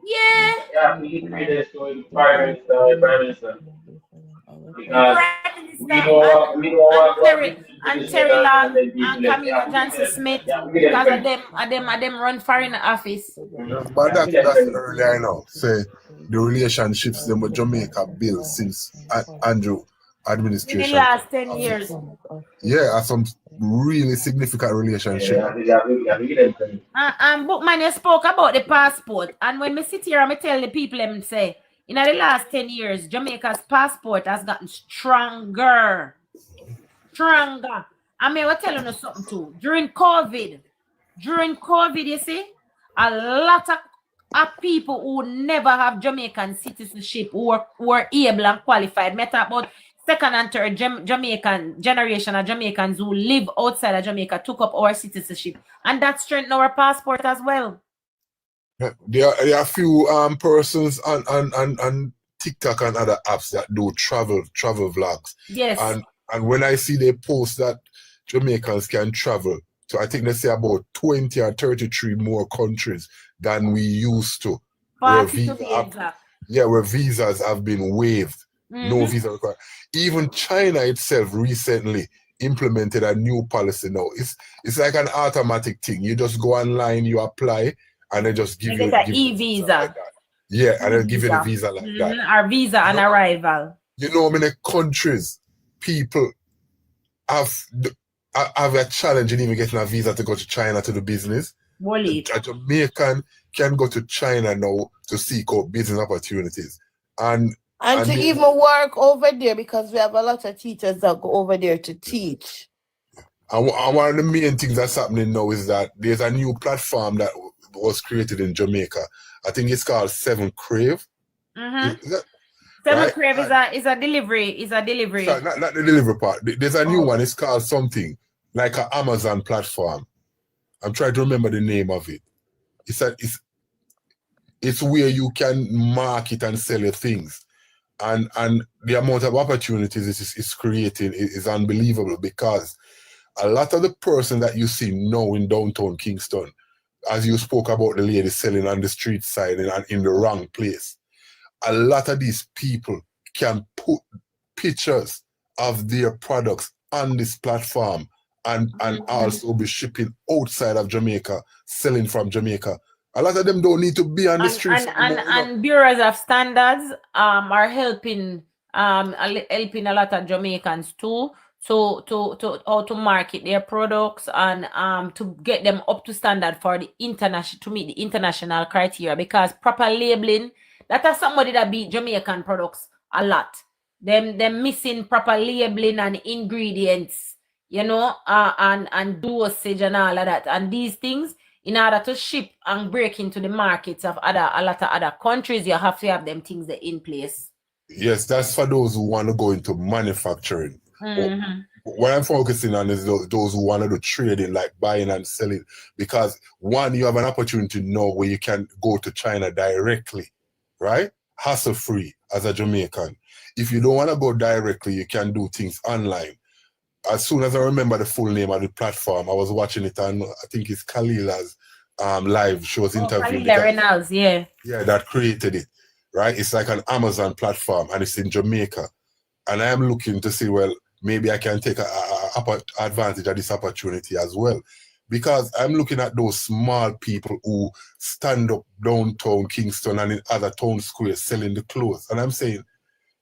Yeah. Yeah, we need to read this to Prime Minister, because Prime Minister we don't want And business Terry letters and Long then people and them. Camino Johnson Smith Yeah, we get them because credit. of them run foreign office. Yes, but Yeah, we get them that's credit. earlier now. Say the relationships them with Jamaica built since Andrew In the administration. last 10 years. Yeah, are some really significant relationship. Yeah, we get them credit. Bookman, you spoke about the passport. And when me sit here and me tell the people them say, in the last 10 years, Jamaica's passport has gotten stronger. Stronger. I mean, I will tell you something too. During COVID, you see, a lot of people who never have Jamaican citizenship who were able and qualified. Me talk about second and third Jamaican generation of Jamaicans who live outside of Jamaica took up our citizenship. And that strengthened our passport as well. There are a few persons on TikTok and other apps that do travel vlogs. Yes. And when I see they post that Jamaicans can travel, so I think they say about 20 or 33 more countries than we used to. Where visas have been waived. No visa required. Even China itself recently implemented a new policy now. It's like an automatic thing. You just go online, you apply, and they just give you an e-visa. Like yeah, and then give you the visa like that. Our visa on arrival. You know how many countries people have a challenge in even getting a visa to go to China to do business? A Jamaican can go to China now to seek out business opportunities. And to even work over there, because we have a lot of teachers that go over there to teach. And one of the main things that's happening now is that there's a new platform that was created in Jamaica. I think it's called 7Crave. Seven Crave is a delivery. Sorry, not the delivery part. There's a new one. It's called something like an Amazon platform. I'm trying to remember the name of it. It's where you can market and sell your things. And the amount of opportunities it's creating is unbelievable, because a lot of the person that you see now in downtown Kingston, as you spoke about the lady selling on the street side and in the wrong place, a lot of these people can put pictures of their products on this platform and also be shipping outside of Jamaica, selling from Jamaica. A lot of them don't need to be on the streets. And bureaus of standards are helping a lot of Jamaicans too to how to market their products and to get them up to standard for the international, to meet the international criteria, because proper labeling, that is somebody that beat Jamaican products a lot. Them missing proper labeling and ingredients, you know, and dosage and all of that. And these things, in order to ship and break into the markets of a lot of other countries, you have to have them things there in place. Yes, that's for those who want to go into manufacturing. What I'm focusing on is those who want to do trading, like buying and selling, because one, you have an opportunity now where you can go to China directly, right? Hassle-free as a Jamaican. If you don't want to go directly, you can do things online. As soon as I remember the full name of the platform, I was watching it, and I think it's Khalila's live. She was interviewing Reynolds, yeah, that created it, right? It's like an Amazon platform, and it's in Jamaica. And I am looking to see, well, maybe I can take advantage of this opportunity as well, because I'm looking at those small people who stand up downtown Kingston and in other town squares selling the clothes, and I'm saying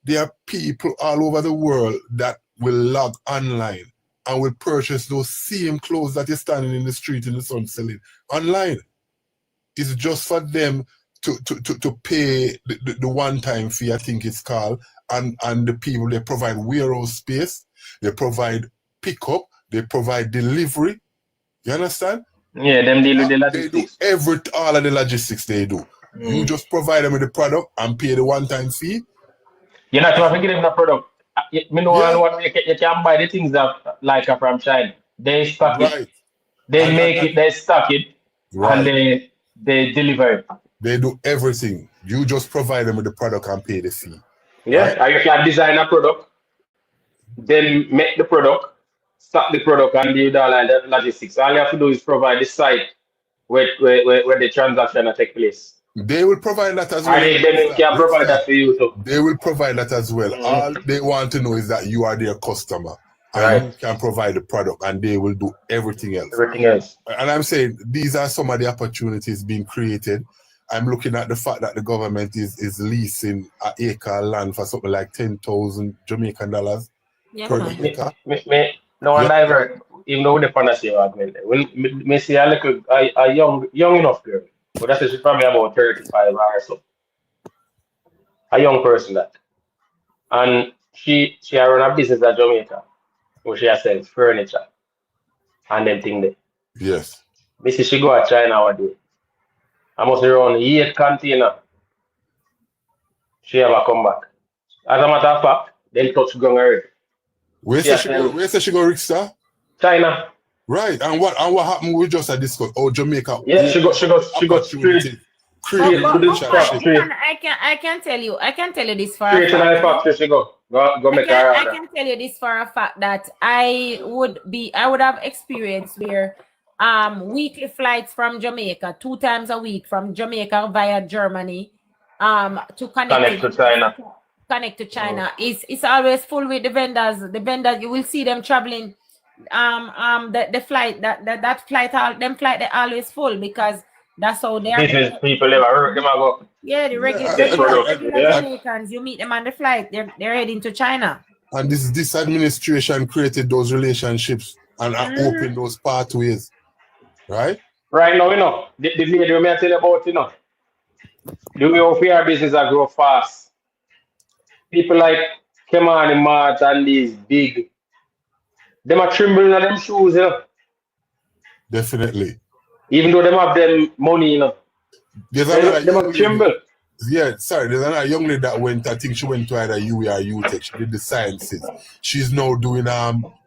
there are people all over the world that will log online and will purchase those same clothes that you're standing in the street in the sun selling online. It's just for them to pay the one-time fee, I think it's called, and the people, they provide warehouse space, they provide pickup, they provide delivery. You understand? Yeah, them deal with the logistics. They do all of the logistics they do. You just provide them with the product and pay the one-time fee. You're not going to give them the product. You can buy the things that like from China. They stock it. They stock it, and they deliver it. They do everything. You just provide them with the product and pay the fee. Yeah, right? You can design a product, then make the product, stock the product, and do all the logistics. All you have to do is provide the site where the transaction will take place. They will provide that as well. And they can provide that for you too. They will provide that as well. All they want to know is that you are their customer and you can provide the product, and they will do everything else. Everything else. And I'm saying these are some of the opportunities being created. I'm looking at the fact that the government is leasing an acre of land for something like 10,000 Jamaican dollars per acre. No, and I've heard, even though the fantasy argument, well, me see a young enough girl, but that's she's probably about 35 or so. A young person that, and she run a business at Jamaica, where she sells furniture and them thing there. Yes. Me see she go to China one day. I must run 8 container. She ever come back. As a matter of fact, they touch ground already. Where say she go, Rick Star? China. Right. And what happened? We just discussed. Oh, Jamaica. Yeah, she got straight. I can tell you this for a fact. I can tell you this for a fact that I would have experience where weekly flights from Jamaica 2 times a week from Jamaica via Germany to connect to China. It's always full with the vendors. The vendors, you will see them traveling the flight that flight they're always full because that's how they are. Business people ever them go. Yeah, the regular Jamaicans, you meet them on the flight, they're heading to China. And this administration created those relationships and opened those pathways. Right? Right now, the video me I tell you about, the way of our business that grow fast. People like Kemani Mart and these big, them are trembling on them shoes, Definitely. Even though them have them money, There's another tremble. Yeah, sorry, there's another young lady that went, I think she went to either UE or UTech, she did the sciences. She's now doing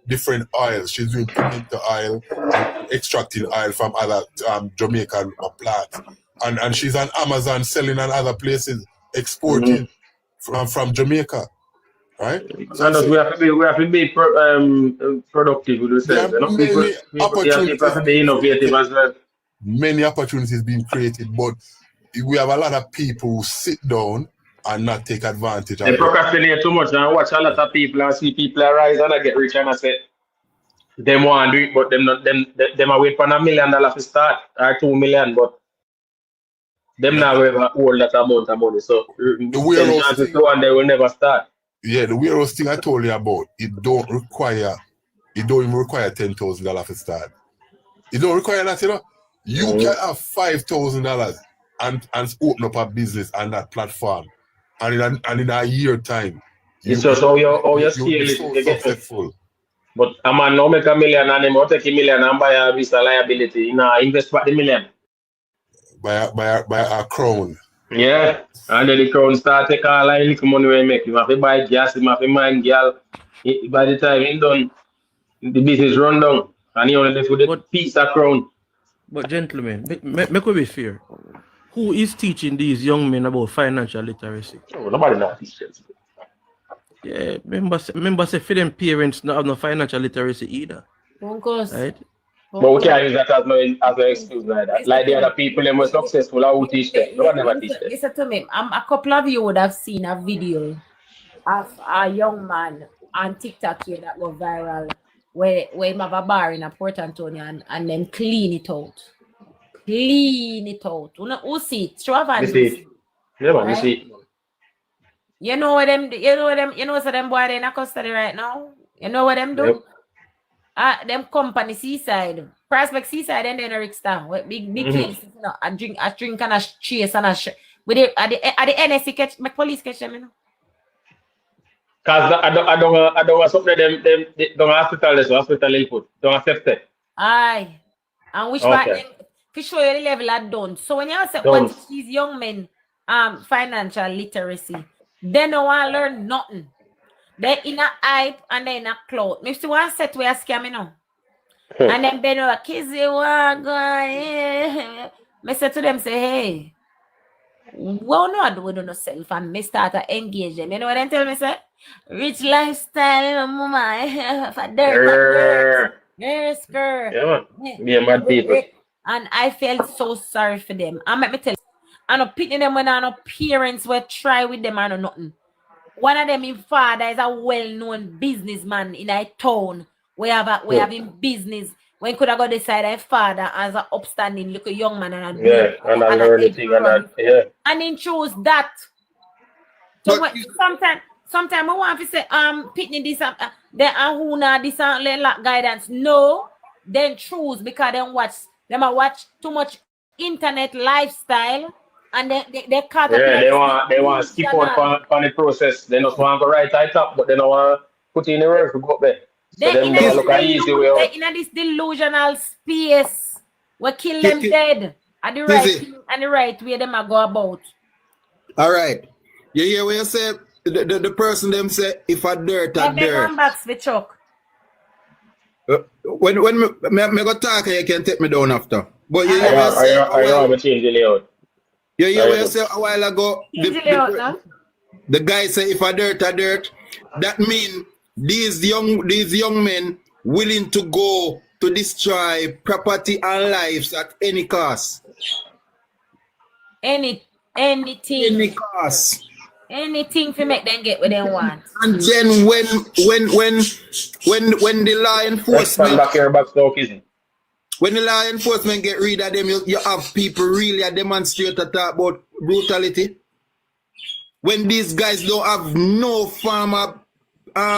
different oils. She's doing pimento oil and extracting oil from other Jamaican plants. And she's on Amazon selling on other places, exporting from Jamaica. Right? So we have to be productive with ourselves. People have to be innovative as well. Many opportunities being created, but we have a lot of people who sit down and not take advantage of it. They procrastinate too much and watch a lot of people and see people arise and I get rich and I say them want to do it, but them are wait for $1 million to start or 2 million, but them not ever hold that amount of money. So the warehouse thing, and they will never start. Yeah, the warehouse thing I told you about, it don't even require $10,000 to start. It don't require that, You can have $5,000 and open up a business on that platform, and in a year time, it's just how your scale is so successful. But a man now make $1 million and him take $1 million and buy a visa liability. Invest back the $1 million. By a crown. Yeah, and then the crown start take all that little money we make. You have to buy gas, you have to mind girl. By the time he done, the business run down, and he only left with a piece of crown. But gentlemen, make we be fair. Who is teaching these young men about financial literacy? Oh, nobody not teaches. Yeah, remember say for them parents not have no financial literacy either. Of course. Right? But we can't use that as an excuse like that. Like the other people that were successful, I would teach them. Nobody never teach them. Listen to me. A couple of you would have seen a video of a young man on TikTok here that go viral where he have a bar in Port Antonio and them clean it out. Who see it? Show a see. Yeah, man, you see. You know what them boy they in a custody right now? You know what them do? Yep. Them company Seaside, Prospect Seaside, and then Rickstar with big kids, a drink and a chase and a with the at the NSC catch, my police catch them, Cause I don't want something them don't hospital input, don't accept it. Aye, and which part then to show you the level I don't. So when you say what these young men financial literacy, they don't want to learn nothing. They in a hype and they in a cloud. Maybe one set where scamming now. And then they know Kizzy want go. I say to them, say, hey, what no I do with yourself and me start to engage them. You know what they tell me, say? Rich lifestyle, mama. For dirt. Yes, girl. Yeah, man. Be a mad people. And I felt so sorry for them. And let me tell you, and no picking them when no parents will try with them and nothing. One of them, his father is a well-known businessman in a town. We have him business. When could I go decide his father as an upstanding little young man and and I learn the thing and that, and then choose that. So sometimes I want to say picking this up, then who now this lack guidance. No, then choose because they watch too much internet lifestyle. And they cut. Yeah, they want to skip out on the process. They just want to go right at top, but they don't want to put in the work to go up there. So them don't look at easy way out. In this delusional space, we kill them dead. And the right way them go about. All right. You hear what you say? The person them say if I dirt at dirt. Back for Chuck. When me go talk, you can take me down after. But you hear what I change the layout. You hear what you said a while ago? The guy said if I dirt at dirt, that means these young men willing to go to destroy property and lives at any cost. Anything. Any cost. Anything to make them get what they want. And then when the law enforcement when the law enforcement get rid of them, you have people really demonstrate to talk about brutality. When these guys don't have no form of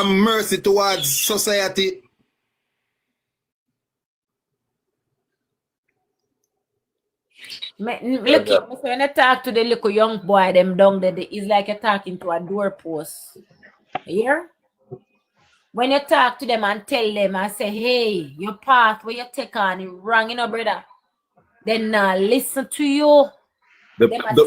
mercy towards society. Look, when I talk to the little young boy, them down there, it's like you're talking to a doorpost. Here? When you talk to them and tell them and say, hey, your path where you take on is wrong, you know, brother. They not listen to you. They only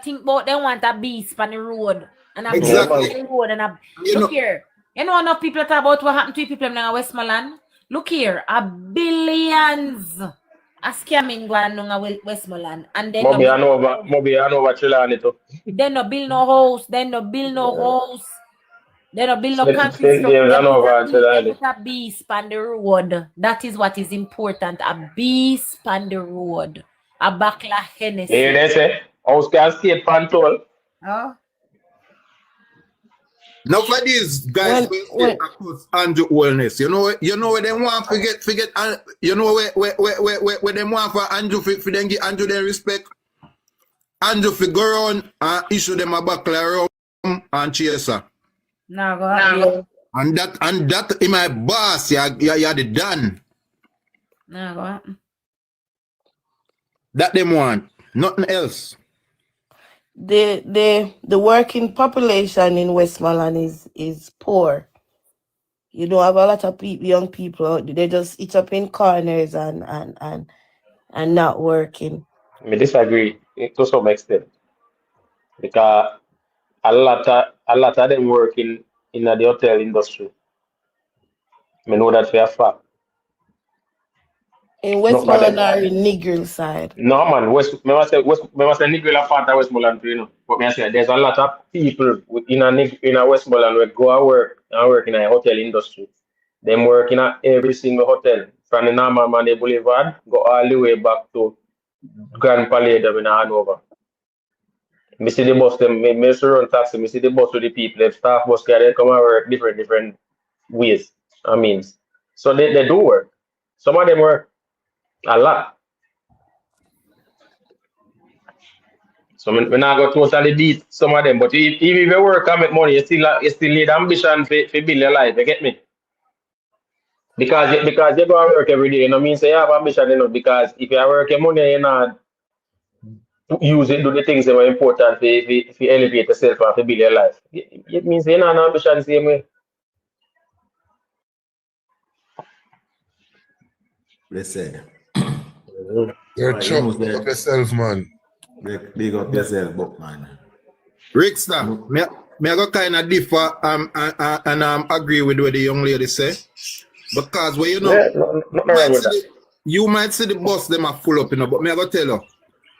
think about they want a beast on the road. And a beast on the road and look here. You know enough people talk about what happened to people in Westmoreland? Look here, billions a scamming going on in Westmoreland. And then Moby I know about Chilani too. They no build no house, they no build no country. They put a beast on the road. That is what is important. A beast on the road. A Bakla Hennessy. Yeah, they say house can stay pantoll. Oh. Now for these guys across Andrew wellness, you know where they want forget you know where they want for Andrew for them give Andrew their respect. Andrew for go around and issue them a Bakla rum and chaser. No. And that in my boss, you're the done. No. That them want, nothing else. The working population in Westmoreland is poor. You don't have a lot of young people. They just eat up in corners and not working. I disagree to some extent because a lot of them work in the hotel industry. I know that for a fact. In Westmoreland or in Negril side? No man, I say Negril a part of Westmoreland, you know. But I say there's a lot of people in a Westmoreland who go and work in a hotel industry. Them work in every single hotel. From the Normal Monday Boulevard, go all the way back to Grand Palais in Hanover. I see the bus, them, I run taxi, I see the bus with the people, the staff bus, they come and work different ways and means. So they do work. Some of them work a lot. So when I go totally beat some of them, but if you work and make money, you still need ambition to build your life, you get me? Because you go and work every day, you know, means you have ambition, you know, because if you work your money, you not use it, do the things that are important if you elevate yourself and to build your life. It means you not have ambition same way. Listen. You're chunk up yourself, man. Big up yourself, but man. Rickster, me I go kind of differ and agree with what the young lady say. Because when you know, you might see the bus them are full up, you know, but me I go tell you,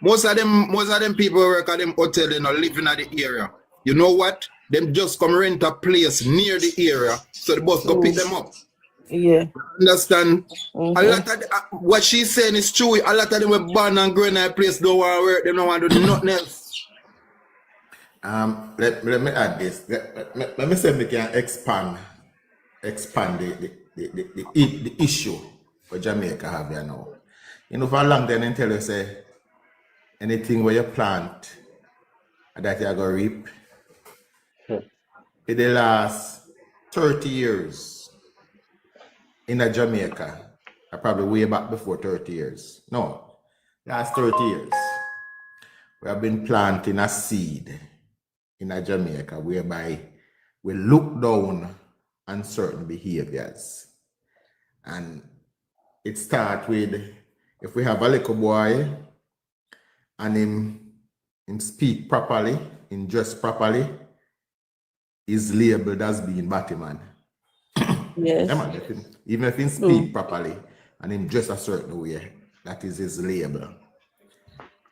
most of them people work at them hotel, they not living at the area. You know what? Them just come rent a place near the area, so the bus go pick them up. Yeah. Understand? A lot of what she's saying is true. A lot of them were born and grown in a place, don't want to work, they don't want to do nothing else. Let me add this. Let me say we can expand the issue for Jamaica have here now. You know, for a long time they tell you say anything where you plant that you're gonna reap. In the last 30 years in a Jamaica, probably way back before 30 years. No, last 30 years, we have been planting a seed in a Jamaica whereby we look down on certain behaviors. And it starts with, if we have a little boy and him speak properly, him dress properly, is labeled as being Batman. Yes. Even if he speak properly and him dress a certain way, that is his label.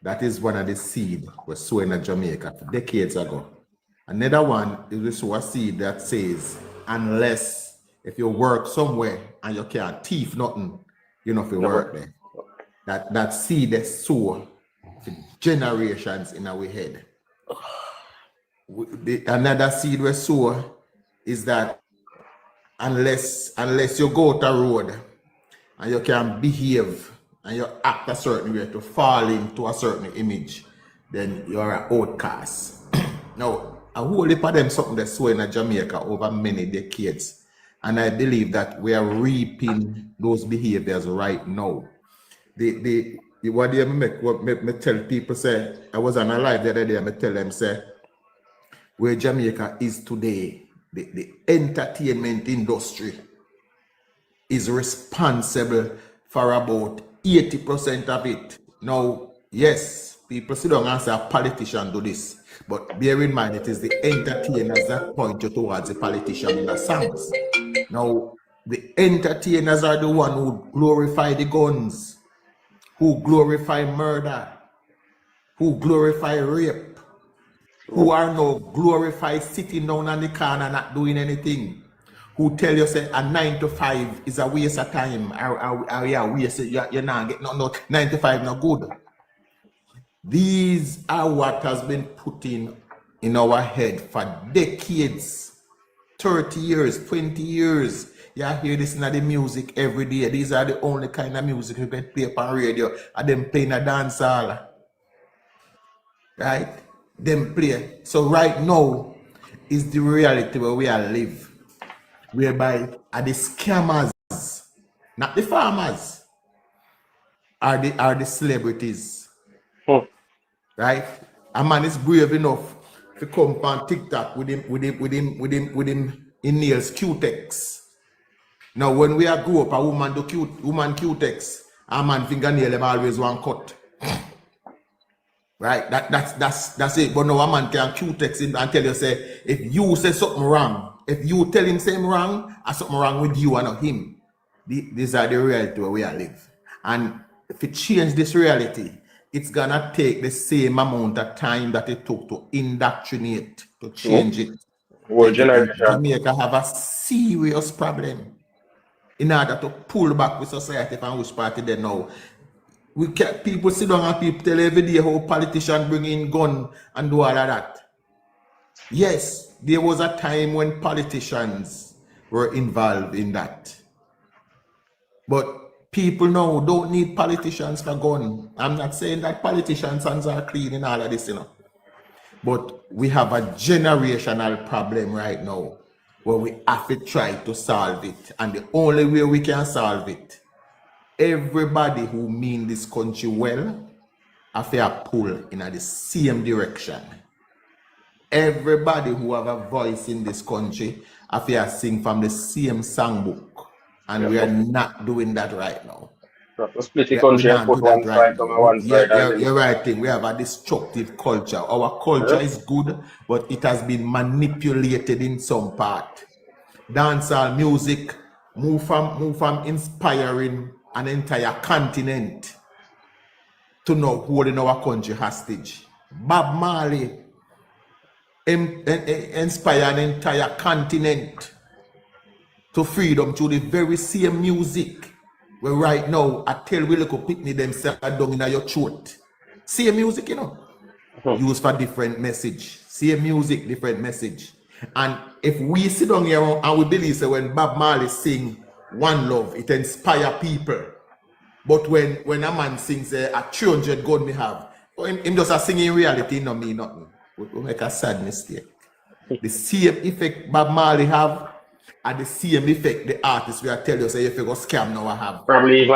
That is one of the seed was sown in Jamaica decades ago. Another one is we sow a seed that says, unless if you work somewhere and you can't thief nothing, you know if you work there. That seed is sown for generations in our head. Another seed we sow is that unless you go to a road and you can behave and you act a certain way to fall into a certain image, then you're an outcast. Now, a whole heap of them something that's so in Jamaica over many decades. And I believe that we are reaping those behaviors right now. What do me tell people say, I was on a live the other day, I tell them say, where Jamaica is today, the entertainment industry is responsible for about 80% of it. Now, yes, people sit down and say a politician do this, but bear in mind it is the entertainers that point you towards the politician in the songs. Now, the entertainers are the one who glorify the guns, who glorify murder, who glorify rape, who are now glorify sitting down on the corner not doing anything, who tell you say a 9 to 5 is a waste of time, you're not getting no 9 to 5 no good. These are what has been put in our head for decades, 30 years, 20 years. You hear this in the music every day. These are the only kind of music you can play on radio, and them playing a dance hall. Right? Them play. So right now is the reality where we are live, whereby are the scammers, not the farmers, are the celebrities. Right? A man is brave enough to come on TikTok with him in nails Q-Tex. Now when we are grow up, a woman do Q-Tex, a man fingernail them always one cut. Right? That's it. But now a man can Q-Tex him and tell you say, if you say something wrong, if you tell him something wrong, or something wrong with you and not him. These are the reality where we are live. And if you change this reality, it's gonna take the same amount of time that it took to indoctrinate, to change it. Jamaica have a serious problem in order to pull back with society from which party they know. We can people sit down and people tell every day how politicians bring in gun and do all of that. Yes, there was a time when politicians were involved in that. But people now don't need politicians for gun. I'm not saying that politicians' hands are clean in all of this, you know. But we have a generational problem right now where we have to try to solve it. And the only way we can solve it, everybody who mean this country well have to pull in the same direction. Everybody who have a voice in this country have to sing from the same songbook. And we are not doing that right now. Split the country and put one side on one side. You're right. We have a destructive culture. Our culture is good, but it has been manipulated in some part. Dancehall music move from inspiring an entire continent to now holding our country hostage. Bob Marley inspired an entire continent to freedom through the very same music where right now I tell we look pick me them say down in your throat. Same music, you know. Used for different message. Same music, different message. And if we sit down here and we believe that when Bob Marley sing One Love, it inspire people. But when a man sings a 300 gun me have, him just a singing reality, no mean nothing. We make a sad mistake. The same effect Bob Marley have, and the same effect the artists will tell you say if you go scam now I have. Probably even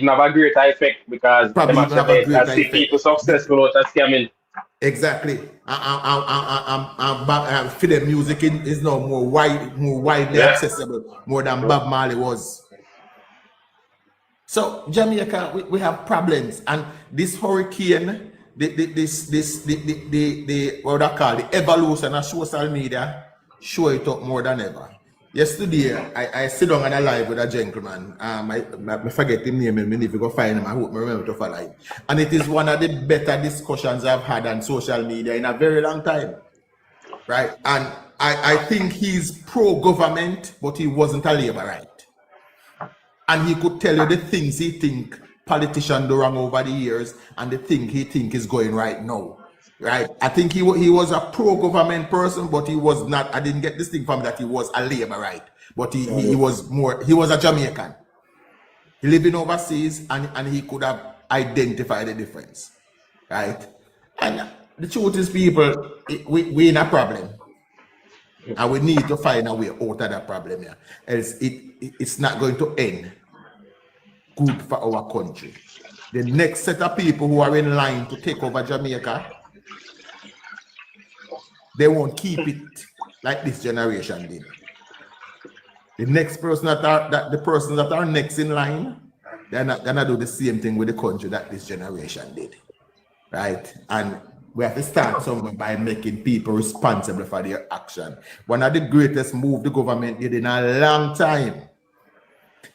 have a greater effect because Probably them even have a actually greater see effect. people successful out of scamming. Exactly. For the music is now more widely accessible, more than Bob Marley was. So Jamaica, we have problems, and this hurricane, the what I call the evolution of social media, show it up more than ever. Yesterday, I sit down on a live with a gentleman. I forget his name, and if you go find him, I hope I remember to follow him. And it is one of the better discussions I've had on social media in a very long time. Right? And I think he's pro-government, but he wasn't a Labourite. And he could tell you the things he think politicians do wrong over the years and the thing he think is going right now. Right? I think he was a pro-government person, but he was not. I didn't get this thing from that he was a Labourite, but he was a Jamaican. He living overseas and he could have identified the difference. Right? And the truth is, people, we in a problem. And we need to find a way out of that problem here. Else it's not going to end good for our country. The next set of people who are in line to take over Jamaica, they won't keep it like this generation did. The next person the persons that are next in line, they're not gonna do the same thing with the country that this generation did. Right? And we have to start somewhere by making people responsible for their action. One of the greatest moves the government did in a long time.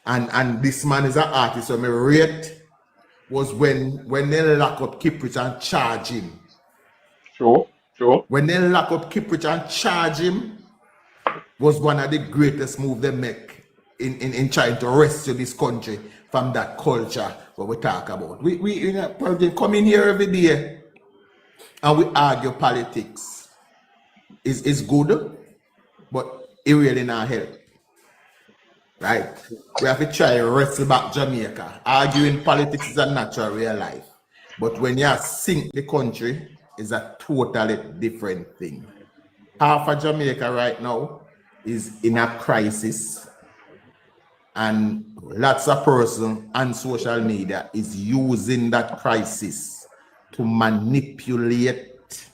And this man is an artist, so my rate was when they lock up Kiprich and charge him. True. When they lock up Kiprich and charge him, was one of the greatest moves they make in trying to rescue this country from that culture what we talk about. We come in here every day and we argue politics. Is good, but it really not help. Right? We have to try to wrestle back Jamaica. Arguing politics is a natural real life. But when you sink the country, it's a totally different thing. Half of Jamaica right now is in a crisis. And lots of person on social media is using that crisis to manipulate.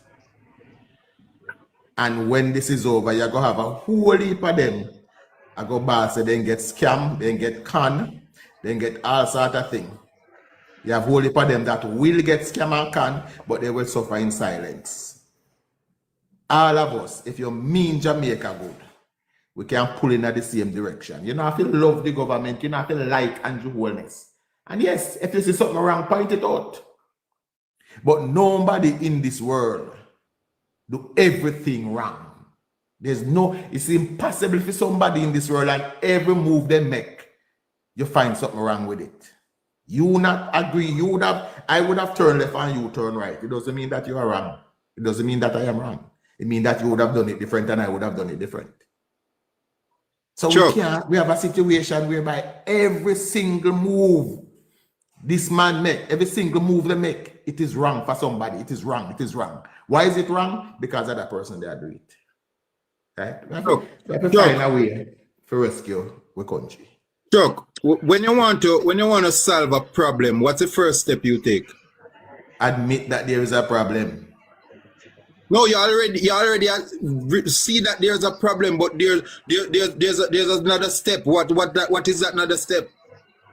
And when this is over, you're going to have a whole heap of them. I go back, so then get scammed, then get con, then get all sort of things. You have a whole heap of them that will get scammed and con, but they will suffer in silence. All of us, if you mean Jamaica good, we can pull in at the same direction. You know, if you love the government, you know, if you like Andrew Holness. And yes, if you see something wrong, point it out. But nobody in this world do everything wrong. It's impossible for somebody in this world, and every move they make, you find something wrong with it. You not agree, I would have turned left and you turn right. It doesn't mean that you are wrong. It doesn't mean that I am wrong. It means that you would have done it different and I would have done it different. So sure. We have a situation whereby every single move this man make, every single move they make, it is wrong for somebody. It is wrong. Why is it wrong? Because of that person they are doing it. Right? We have to find a way to rescue the country. Chuck, when you want to solve a problem, what's the first step you take? Admit that there is a problem. No, you already see that there's a problem, but there's another step. What is that another step?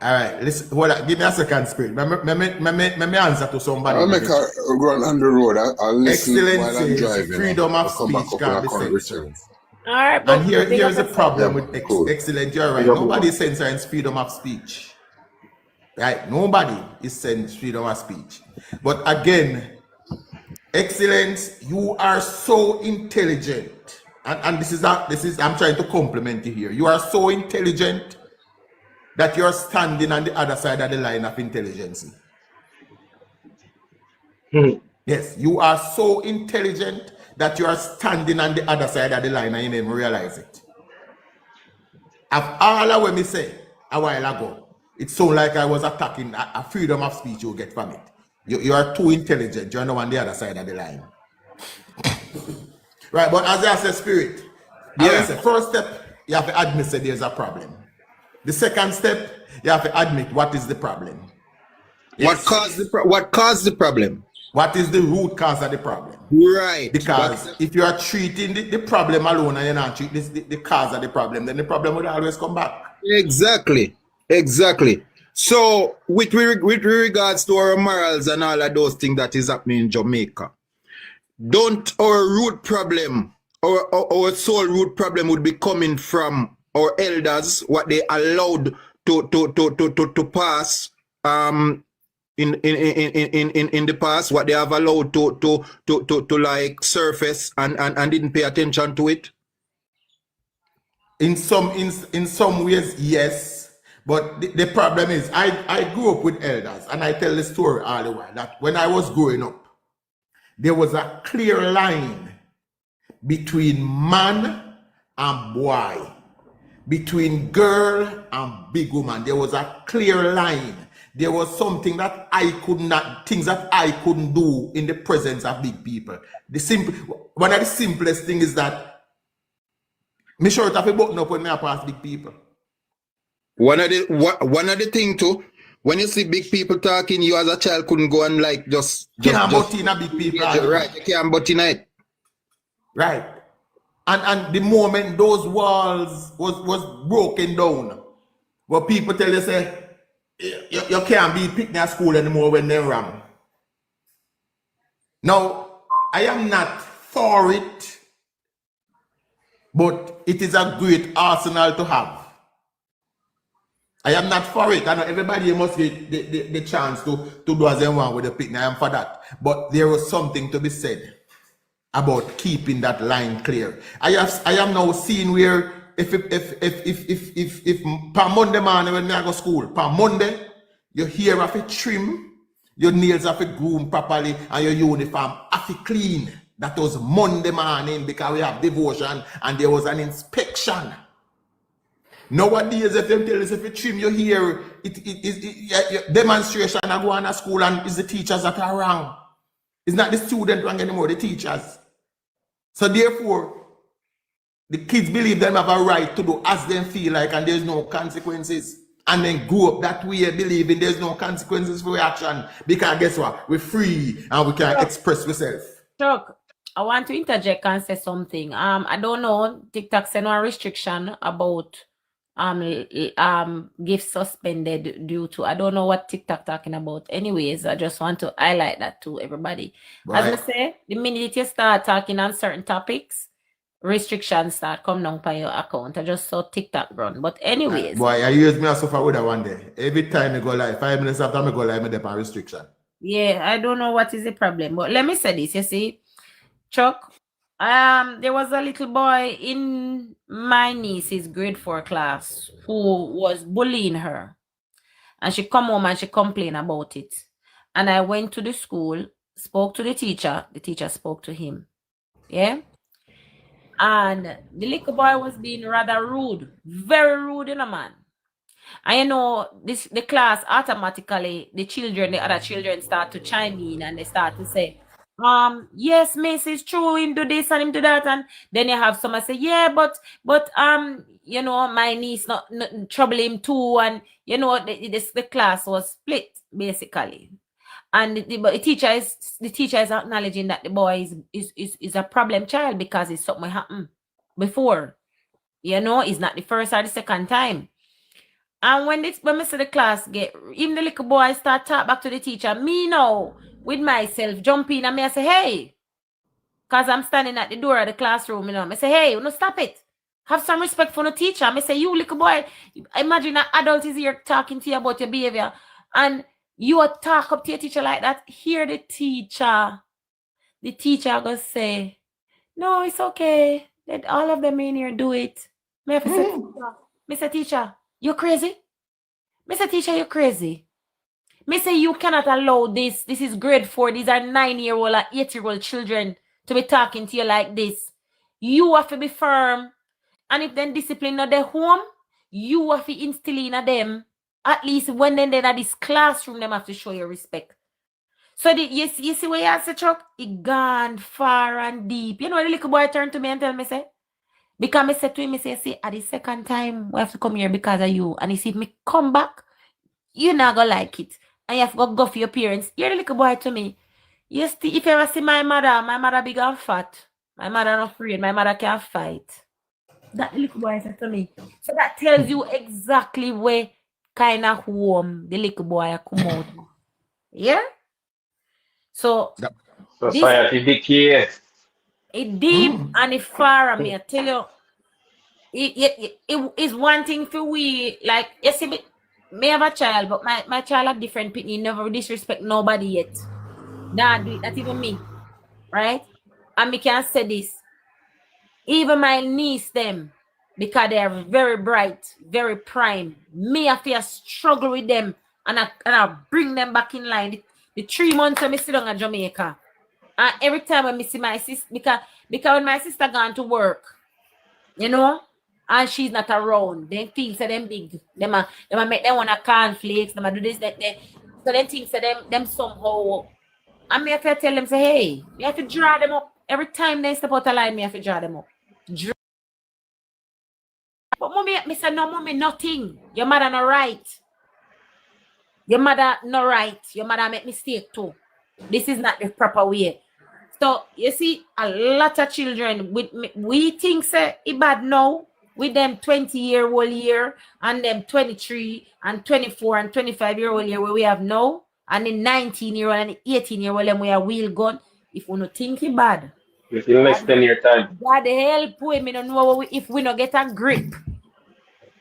All right, listen. Hold on, give me a second, Spirit. Let me answer to somebody. I'll make a run on the road. I'll listen while I'm driving. Freedom of speech can't be censored. All right, and here's the problem with excellent. You're right. Nobody is censoring freedom of speech. Right? Nobody is censoring freedom of speech. But again, Excellence, you are so intelligent and this is I'm trying to compliment you here. You are so intelligent that you're standing on the other side of the line of intelligence. Yes, you are so intelligent that you are standing on the other side of the line and you didn't realize it. Of all of what me say a while ago, it sounded like I was attacking a freedom of speech you get from it. You are too intelligent. You're not on the other side of the line. Right, but as I say, Spirit, I say, first step, you have to admit that there's a problem. The second step, you have to admit what is the problem. Yes. What caused the problem? What is the root cause of the problem? Right. Because if you are treating the problem alone and you're not treating the cause of the problem, then the problem will always come back. Exactly. So with regards to our morals and all of those things that is happening in Jamaica, don't our root problem, our sole root problem would be coming from our elders, what they allowed to pass in the past, what they have allowed to like surface and didn't pay attention to it? In some ways, yes. But the problem is I grew up with elders, and I tell the story all the while that when I was growing up, there was a clear line between man and boy, between girl and big woman. There was a clear line. There was something that things that I couldn't do in the presence of big people. One of the simplest things is that me sure to have a button up when I pass big people. One of the thing too, when you see big people talking, you as a child couldn't go and like just butt in a big people. Right, you can't butt in it. Right. And the moment those walls was broken down, what people tell you say, you can't be picked at school anymore when they're wrong. Now, I am not for it, but it is a great arsenal to have. I am not for it. I know everybody must get the chance to do as they want with the picnic. I am for that. But there was something to be said about keeping that line clear. I am now seeing where if per Monday morning when I go to school, per Monday, your hair have to trim, your nails have to groom properly, and your uniform have to clean. That was Monday morning because we have devotion and there was an inspection. Nowadays, if them tell us if you trim your hair, it demonstration I go on to school and it's the teachers that are wrong. It's not the student wrong anymore, the teachers. So therefore, the kids believe them have a right to do as they feel like and there's no consequences. And then grow up that way believing there's no consequences for action. Because guess what? We're free and we can express ourselves. Chuck, I want to interject and say something. I don't know, TikTok sent a restriction about gifts suspended due to, I don't know what TikTok talking about. Anyways, I just want to highlight that to everybody. Right. As I say, the minute you start talking on certain topics, restrictions start coming down by your account. I just saw TikTok run. But anyways. Boy, I use me as suffer with that one day. Every time I go live, 5 minutes after I go live, I depend on restriction. Yeah, I don't know what is the problem. But let me say this, you see, Chuck. There was a little boy in my niece's grade 4 class who was bullying her, and she come home and she complained about it. And I went to the school, spoke to the teacher spoke to him. Yeah. And the little boy was being rather rude, very rude in a man. And you know, the class automatically, the other children start to chime in and they start to say, yes, Miss, it's true, him do this and him do that. And then you have someone say, yeah, but you know, my niece not trouble him too. And you know, the class was split basically. And the teacher is acknowledging that the boy is a problem child because it's something happened before. You know, it's not the first or the second time. And when we see the class even the little boy start talk back to the teacher, me now, with myself, jump in and me I say, hey, because I'm standing at the door of the classroom, you know. I say, hey, no, stop it. Have some respect for the teacher. I say, you little boy, imagine an adult is here talking to you about your behavior. And you talk up to your teacher like that. Hear the teacher. The teacher gonna say, no, it's okay. Let all of them in here do it. Me have to say, Mr. Teacher, you crazy? Mr. Teacher, you crazy? Me say you cannot allow this. This is grade 4. These are 9-year-old and 8-year-old children to be talking to you like this. You have to be firm. And if then discipline at their home, you have to instill in them. At least when they're in this classroom, them have to show you respect. So you see where you answer, Chuck? It gone far and deep. You know the little boy turned to me and tell me, say, because me said to him, say, see, at the second time, we have to come here because of you. And he said, me come back, you're not going to like it. And you have to go for your parents. You're the little boy to me. Yes, if you ever see my mother big and fat. My mother not afraid. My mother can't fight. That little boy said to me. So that tells you exactly where kind of home the little boy come out. Yeah? So, society decay. It deep and it far, and me I tell you, it is one thing for we, like, you see, me have a child, but my child have different people. He never disrespect nobody yet. Nah, do it, not even me, right? And me can say this, even my niece them, because they are very bright, very prime. Me have to struggle with them, and I bring them back in line. The 3 months when I sit down in Jamaica, and every time when I see my sister, because when my sister gone to work, you know, and she's not around, then things are them big. Them make them want a cornflakes, them do this, that. So then things are them somehow. And me have to tell them, say, hey, you have to draw them up. Every time they step out of line, me have to draw them up. But mommy, me say, no, mommy, nothing. Your mother not right. Your mother not right. Your mother make mistake too. This is not the proper way. So you see, a lot of children we think say it bad now with them 20-year-old year and them 23 and 24 and 25-year-old year where we have now, and the 19-year-old and 18-year-old them we are wheel gun. If we not think it bad, Within next 10-year time. God help we. Me don't know if we not get a grip.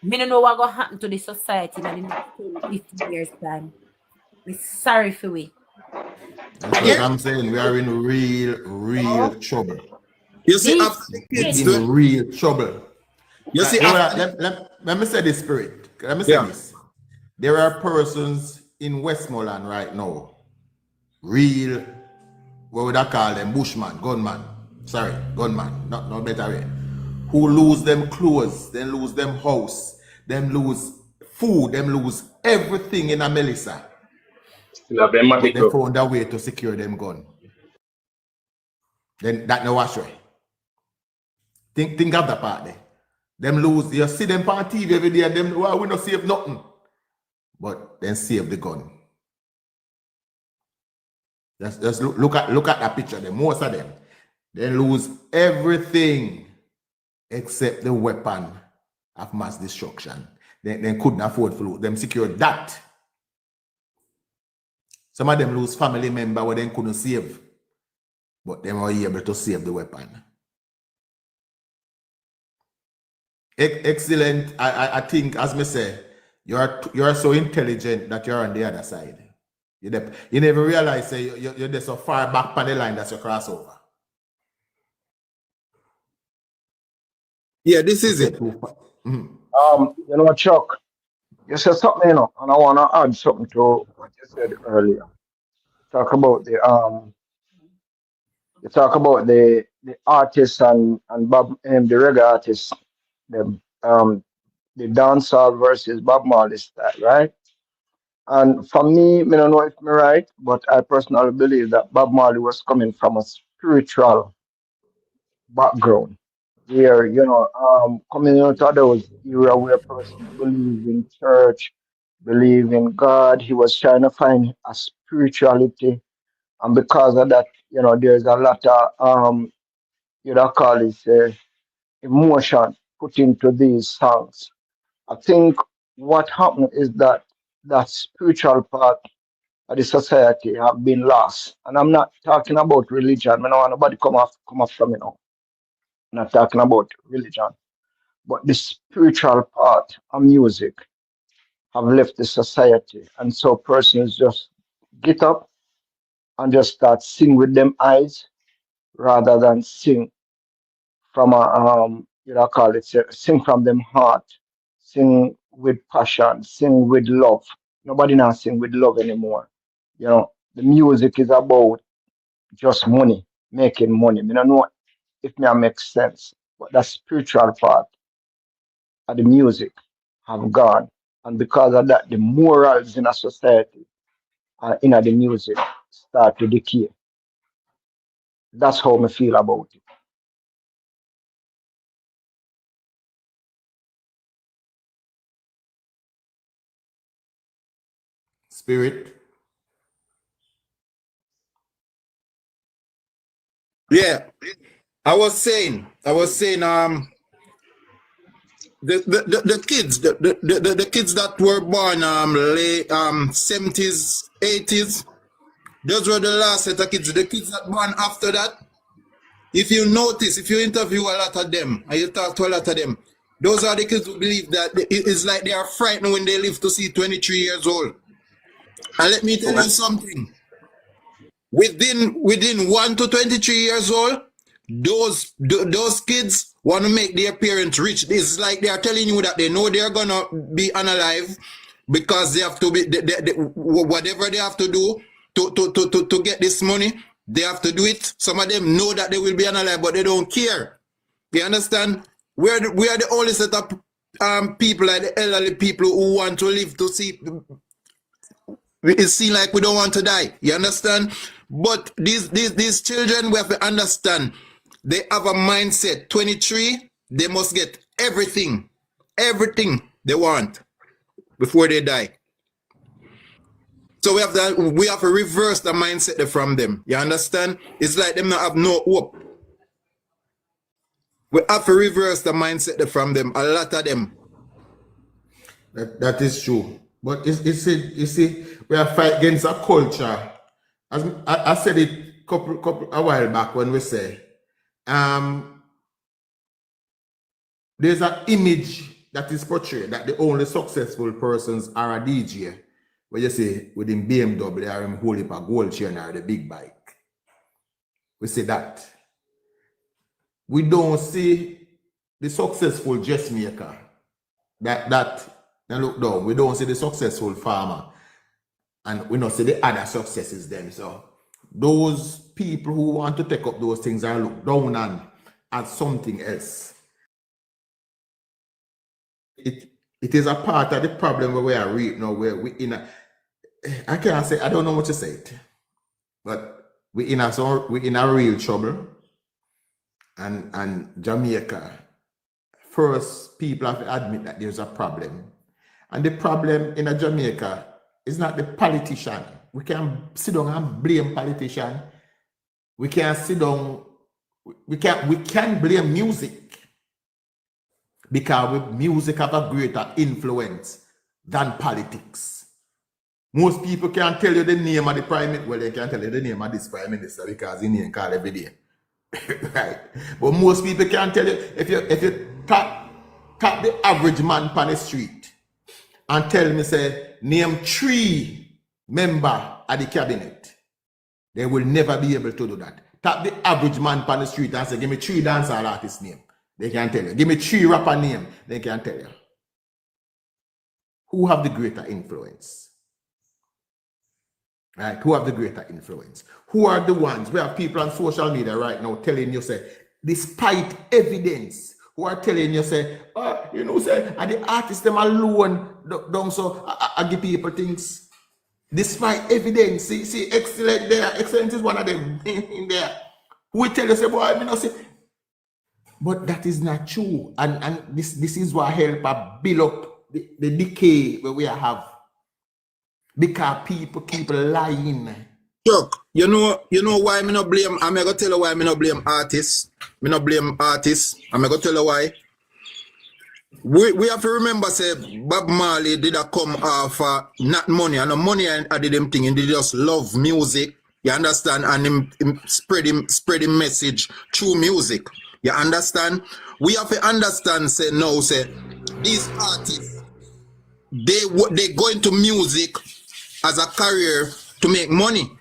Me don't know what gonna happen to the society in the next 10, 15 years time. We're sorry for we. That's what I'm saying. We are in real trouble. You see, after the kids, in real trouble. You see, let me say this, Spirit. Let me say this. There are persons in Westmoreland right now, real, what would I call them? Bushman, gunman. Sorry, gunman, not better way. Who lose them clothes, then lose them house, them lose food, them lose everything in a Melissa. But they found a way to secure them gun. Then that no wash way. Think of that part there. Them lose, you see them on TV every day, and them, well, we not save nothing. But then save the gun. Just look at that picture. Them, most of them, they lose everything except the weapon of mass destruction. They couldn't afford to lose. Them secured that. Some of them lose family member where they couldn't save, but they were able to save the weapon. Excellent. I think, as me say, you are so intelligent that you're on the other side. You never realize you're just so far back on the line that's your crossover. Yeah, this is it. You know, Chuck, you said something, you know, and I want to add something to what you said earlier. Talk about the you talk about the artists and Bob the reggae artists, the dancehall versus Bob Marley style, right? And for me, I don't know if I'm right, but I personally believe that Bob Marley was coming from a spiritual background, where coming out of those era where a person believed in church, believe in God. He was trying to find a spirituality, and because of that, there's a lot of call it emotion put into these songs. I think what happened is that that spiritual part of the society have been lost, and I'm not talking about religion. I don't want nobody come off from me now. I'm not talking about religion, but the spiritual part of music have left the society, and so persons just get up and just start sing with them eyes rather than sing from a you know call it sing from them heart, sing with passion, sing with love. Nobody now sing with love anymore. You know, the music is about just money, making money. I don't know if me make sense, but the spiritual part of the music have gone. And because of that, the morals in a society and in the music start to decay. That's how I feel about it. Spirit. Yeah, I was saying, the kids, the kids that were born late 70s, 80s, those were the last set of kids. The kids that born after that, if you notice, if you interview a lot of them and you talk to a lot of them, those are the kids who believe that it's like they are frightened when they live to see 23 years old. And let me tell you something. Within 1 to 23 years old, those kids want to make their parents rich. It's like they are telling you that they know they're gonna be unalive because they have to be whatever they have to do to get this money, they have to do it. Some of them know that they will be unalive, but they don't care. You understand? We are the only set of people, like the elderly people, who want to live to see. It seems like we don't want to die. You understand? But these children, we have to understand, they have a mindset. 23, they must get everything they want before they die. So we have to reverse the mindset from them. You understand? It's like them not have no hope. We have to reverse the mindset from them. A lot of them. That is true. But you see, we are fighting against a culture. As I said it a while back when we say, there's an image that is portrayed that the only successful persons are a DJ. Where you say within BMW or him hold up a gold chain or the big bike. We say that. We don't see the successful dressmaker. Now look down, we don't see the successful farmer. And we don't see the other successes then. So those people who want to take up those things are look down on as something else. It is a part of the problem where we are right now, where we in a, I can't say, I don't know what to say it, but we in a real trouble. And Jamaica, first people have to admit that there's a problem. And the problem in a Jamaica is not the politician. We can sit down and blame politician. We can sit down, we can blame music. Because music have a greater influence than politics. Most people can't tell you the name of the prime minister. Well, they can't tell you the name of this prime minister because he name called every day. Right. But most people can't tell you, if you tap the average man on the street and tell me, say, name 3 members of the cabinet, they will never be able to do that. Tap the average man on the street and say, give me 3 dancehall artists' name. They can't tell you. Give me 3 rapper name. They can't tell you. Who have the greater influence? Right? Who have the greater influence? Who are the ones? We have people on social media right now telling you, say, despite evidence, who are telling you, say, you know, say, are the artists them alone don't so I give people things. Despite evidence, see, excellent there. Excellence is one of them in there. Who will tell you, say, boy, I mean, say, but that is not true. And this is what help build up the decay where we have. Because people keep lying. Chuck, you know why me not blame, I'm gonna tell you why me not blame artists. Me not blame artists. I'm gonna tell you why. We have to remember, say, Bob Marley did a come off not money, and the money I did them thing, and they just love music. You understand? And him spread him message through music. You understand? We have to understand, say, now, say, these artists, they go into music as a career to make money.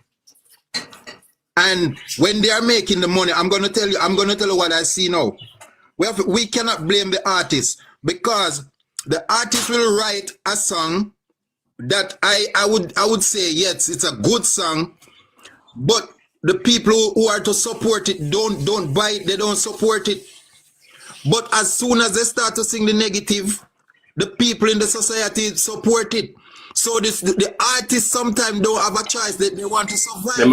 And when they are making the money, I'm gonna tell you what I see now. we cannot blame the artist, because the artist will write a song that I would say, yes, it's a good song, but the people who are to support it don't buy it, they don't support it. But as soon as they start to sing the negative, the people in the society support it. So the artists sometimes don't have a choice, that they want to survive. Them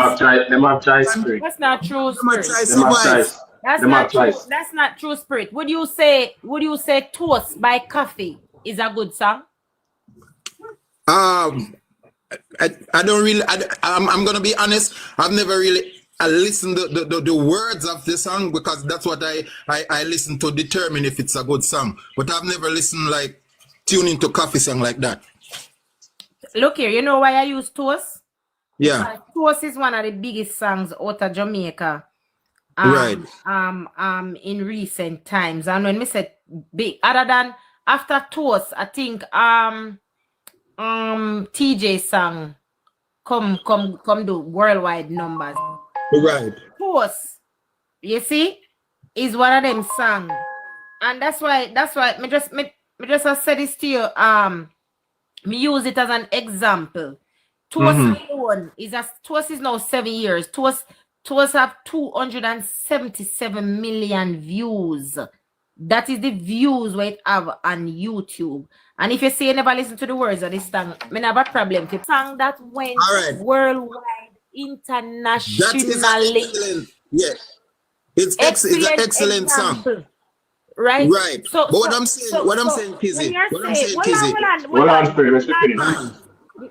have choice, Spirit. That's not true, Spirit. Them have choice. That's not true. That's not true, Spirit. Would you say Toast by Coffee is a good song? I don't really. I'm gonna be honest. I've never really listened to the words of the song, because that's what I listen to determine if it's a good song. But I've never listened like tuning to Coffee song like that. Look here, you know why I use Toast? Yeah. Toast is one of the biggest songs out of Jamaica. Right. In recent times, and when we said big, other than after Toast, I think TJ song come do worldwide numbers. Right. Toast, you see, is one of them songs, and that's why me just said this to you. Me use it as an example. Toast alone Toast is now 7 years. Toast have 277 million views. That is the views we have on YouTube. And if you say you never listen to the words of this song, I have a problem. The song that went worldwide, internationally. That is excellent. Yeah. It's an excellent song. Right? Right. So, but what I'm saying, Kizzy.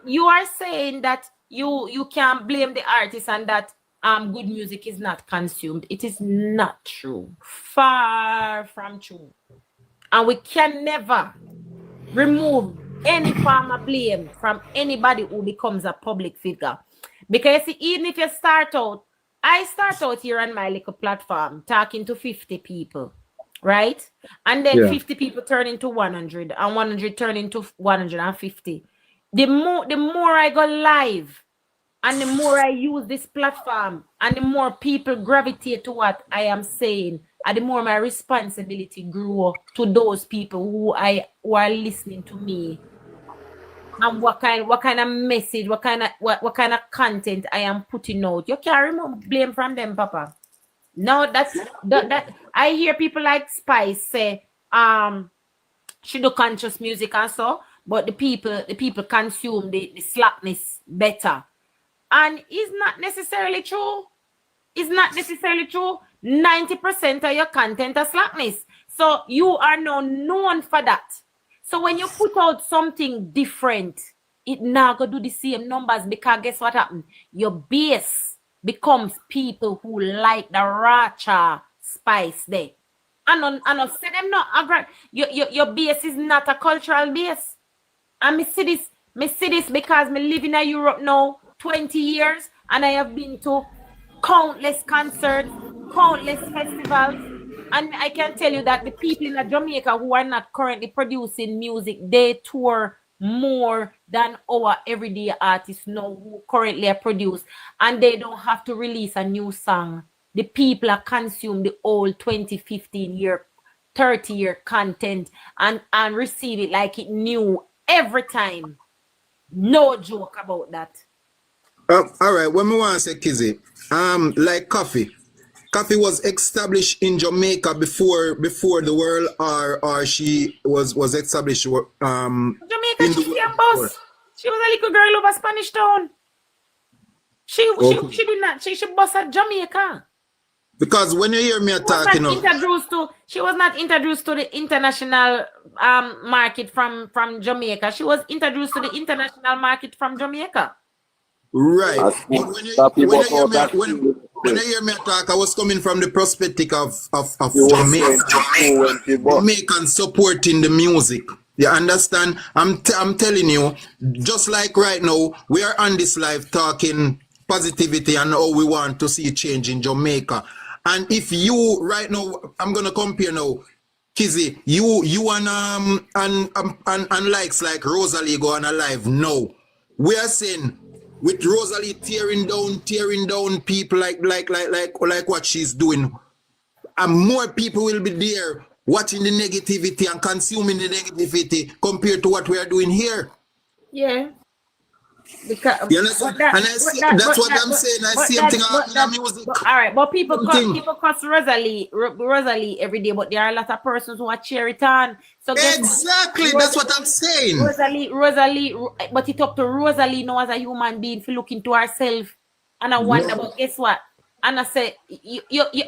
You are saying that you can't blame the artist and that good music is not consumed. It is not true. Far from true. And we can never remove any form of blame from anybody who becomes a public figure. Because even if you I start out here on my little platform talking to 50 people, right? And then 50 people turn into 100 and 100 turn into 150. The more I go live, and the more I use this platform, and the more people gravitate to what I am saying, and the more my responsibility grew to those people who are listening to me, and what kind of message, what kind of content I am putting out. You can't remove blame from them, Papa. No, that I hear people like Spice say, she do conscious music and so, but the people consume the slackness better. And it's not necessarily true. It's not necessarily true. 90% of your content is slackness. So you are now known for that. So when you put out something different, it now go do the same numbers, because guess what happens? Your base becomes people who like the Racha Spice there. And I say them not your base is not a cultural base. And me see this because me live in Europe now 20 years, and I have been to countless concerts, countless festivals, and I can tell you that the people in Jamaica who are not currently producing music, they tour more than our everyday artists now who currently are produced, and they don't have to release a new song. The people are consume the old 2015 year, 30 year content and receive it like it new every time. No joke about that. All right, when we want to say Kizzy, like Coffee was established in Jamaica before the world, or she was established Jamaica. She a boss. She was a little girl over Spanish Town. She did not. She boss at Jamaica. Because when you hear me talking, she was not introduced to the international market from Jamaica. She was introduced to the international market from Jamaica. Right. But when you hear me talk, I was coming from the perspective of Jamaican supporting the music. You understand? I'm telling you, just like right now, we are on this live talking positivity and how we want to see change in Jamaica. And if you right now, I'm gonna compare now, Kizzy, you and likes like Rosalie go on a live now. We are saying with Rosalie tearing down people like what she's doing. and more people will be there watching the negativity and consuming the negativity compared to what we are doing here. Yeah. Because You understand? And that's what I'm saying. I see something in music. All right, but people cuss Rosalie every day, but there are a lot of persons who are cheer it on. So exactly, that's what I'm saying. Rosalie, but it's up to Rosalie now as a human being to look into herself. And I wonder, but guess what? And I say,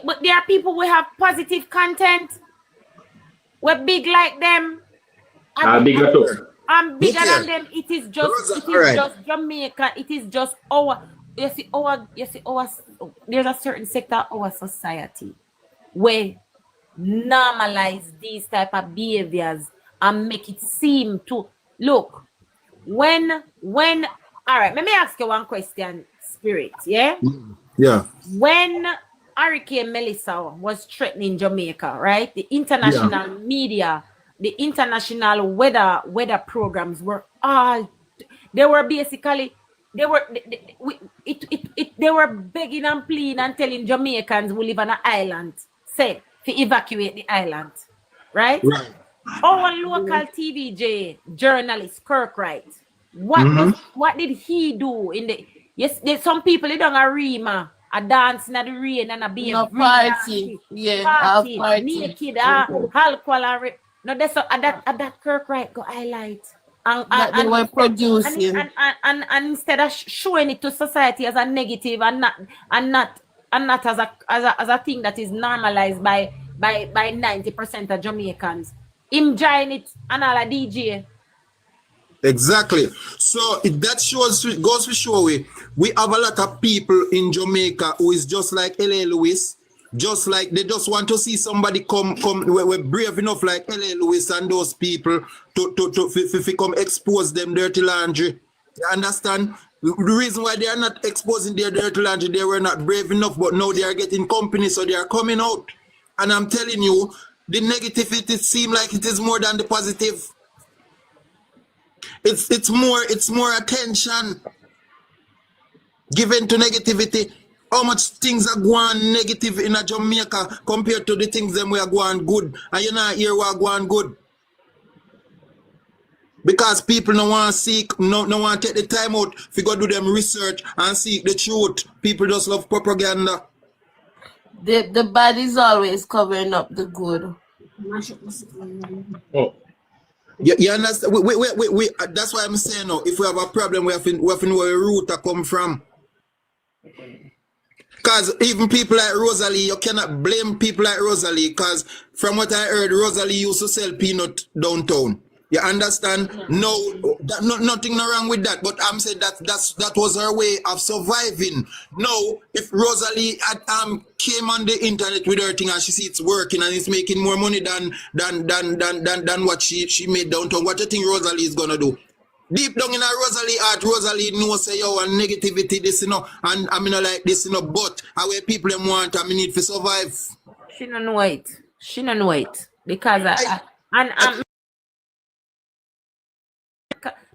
but there are people who have positive content. We're big like them. Bigger too. I'm bigger than them. It is just just Jamaica. It is just our there's a certain sector of our society where normalize these type of behaviors and make it seem to look when all right, let me ask you one question, Spirit. Yeah. When Hurricane Melissa was threatening Jamaica, right? The international media, the international weather programs were all they were basically they were begging and pleading and telling Jamaicans who live on an island, say, to evacuate the island. Right? Our local TVJ journalist, Kirkwright, what did he do in the there's some people they don't a rima, a dance in the rain and a be a party. Party. Naked, alcohol and no, that's that Kirkwright go highlight. And they were producing and instead of showing it to society as a negative and not as a thing that is normalized by 90% of Jamaicans, him join it and all a DJ. Exactly. So that goes to show we have a lot of people in Jamaica who is just like L.A. Lewis. Just like they just want to see somebody come. We're brave enough like L.A. Lewis and those people to come expose them dirty laundry. You understand? The reason why they are not exposing their dirty laundry, they were not brave enough, but now they are getting company, so they are coming out. And I'm telling you, the negativity seem like it is more than the positive. It's more attention given to negativity. How much things are going negative in a Jamaica compared to the things them we are going good, and you not hear what are going good. Because people no want to seek, no want to take the time out to go do them research and seek the truth. People just love propaganda. The bad is always covering up the good. You understand? We that's why I'm saying now, if we have a problem, we have to know where the root come from. Because even people like Rosalie, you cannot blame people like Rosalie, because from what I heard, Rosalie used to sell peanut downtown. You understand? No, nothing wrong with that. But I'm saying that was her way of surviving. No, if Rosalie came on the internet with her thing and she see it's working and it's making more money than what she made downtown, what do you think Rosalie is gonna do? Deep down in a Rosalie heart, Rosalie knows say yo and negativity this and I mean like this but how way people them want and need to survive. She don't know it. She don't know it because I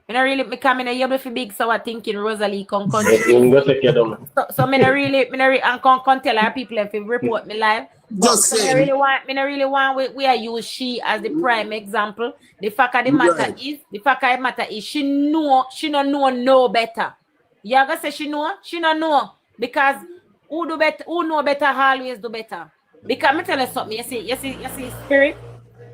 really becoming a able for big so I thinking Rosalie can so me really and can tell her people if you report me live. Just say I really want we are use she as the prime example. The fact of the matter is she don't know no better. You gonna say she don't know because who know better always do better. Because me tell you something, you see Spirit.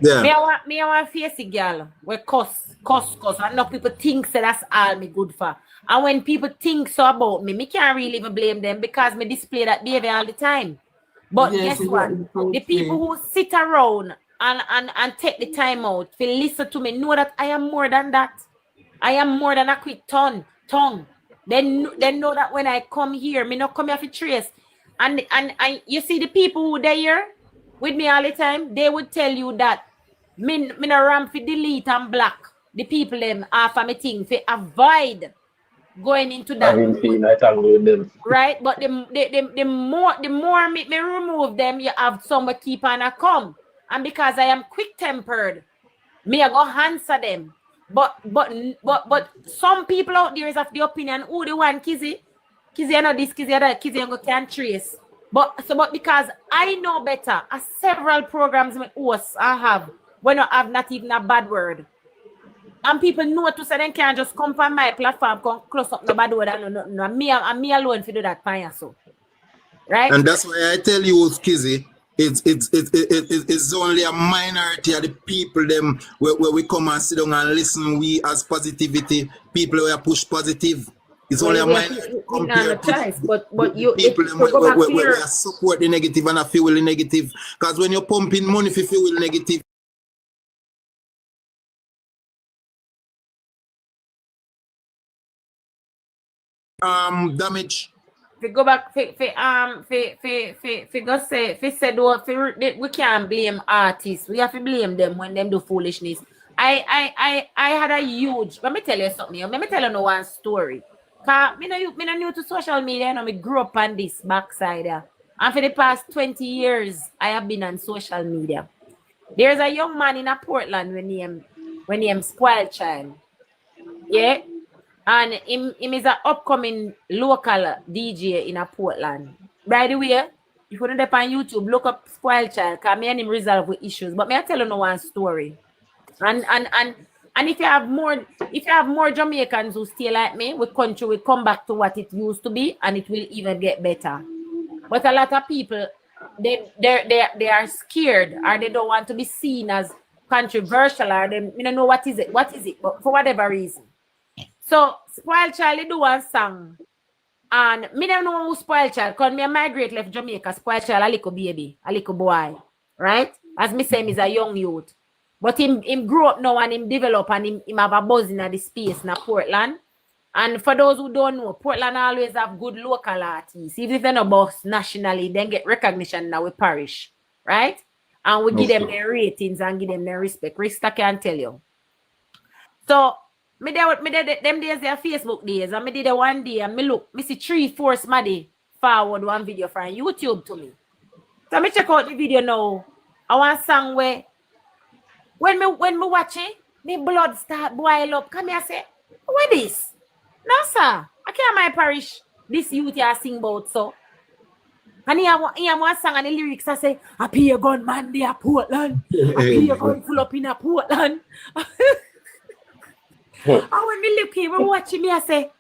Yeah. Me I want face a girl we cuss. And now people think so that's all me good for. And when people think so about me can't really even blame them because me display that behavior all the time. But guess what? The people who sit around and take the time out to listen to me know that I am more than that. I am more than a quick tongue. They know that when I come here, me not come here for trace. And you see the people who they here with me all the time, they would tell you that me no ram for delete and block the people them after me thing for avoid going into that. Right? But the more me remove them, you have someone keep on a come. And because I am quick tempered, me I go answer them. But some people out there is of the opinion, oh the one Kizzy, you know this, Kizzy that, Kizzy you can't trace. But because I know better, several programs my hosts I have when I have not even a bad word. And people know to say they can't just come from my platform, come close up the bad word and no. Me alone to do that fine so. Right? And that's why I tell you, Skizzy, it's only a minority of the people them where we come and sit down and listen. We as positivity people where push positive. It's only a minority compared to choice, but you people them where support the negative and I fuel the negative. Because when you're pumping money for fuel negative. Damage. If go back, we can't blame artists. We have to blame them when them do foolishness. I had a huge. Let me tell you something. Let me tell you one story. Cause me not new to social media. You know, me grew up on this backside. And for the past 20 years, I have been on social media. There's a young man in a Portland when he Spoiled Child. Yeah. And him is an upcoming local DJ in a Portland. By the way, if you don't on YouTube, look up Spoiled Child, because me and him resolve with issues. But me I tell you one story. And if you have more Jamaicans who stay like me, the country will come back to what it used to be and it will even get better. But a lot of people they are scared or they don't want to be seen as controversial or they don't know what is it, but for whatever reason. So Spoiled Child they do one song. And me don't know who Spoiled Child, because me migrate left Jamaica, Spoiled Child a little baby, a little boy. Right? As me say, he's a young youth. But him grew up now and him develop and him have a buzz in the space in Portland. And for those who don't know, Portland always have good local artists. Even if they're not boss nationally, they get recognition now with parish. Right? And we give them their ratings and give them their respect. Rista can tell you. So me did them days their Facebook days, and me did it one day and me see 3-4 smaddy forward one video from YouTube to me. So me check out the video now. I want song where when me watch it, me blood start boil up. Come here say, what this? No sir, I can't my parish. This youth here sing about so. And he have one song and the lyrics I say, I pay a gun man there Portland. I pay a gun full up in a Portland. And when me look here, watching me, I say,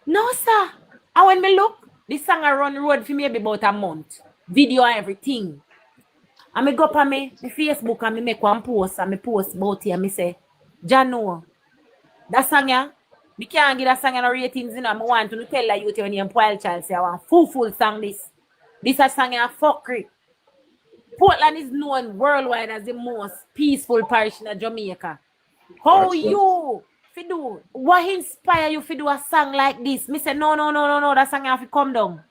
no, sir. And when me look, this song I run road for maybe about a month. Video and everything. And me go up on my Facebook and me make one post and me post about it and me say, Jano, that song ya, me can't give that song no ratings, you know. I want to tell you when you're Spoiled Child, say I want full song this. This a song ya fuckery. Portland is known worldwide as the most peaceful parish in Jamaica. How you do what inspire you to do a song like this? Me say no, that song have to come down.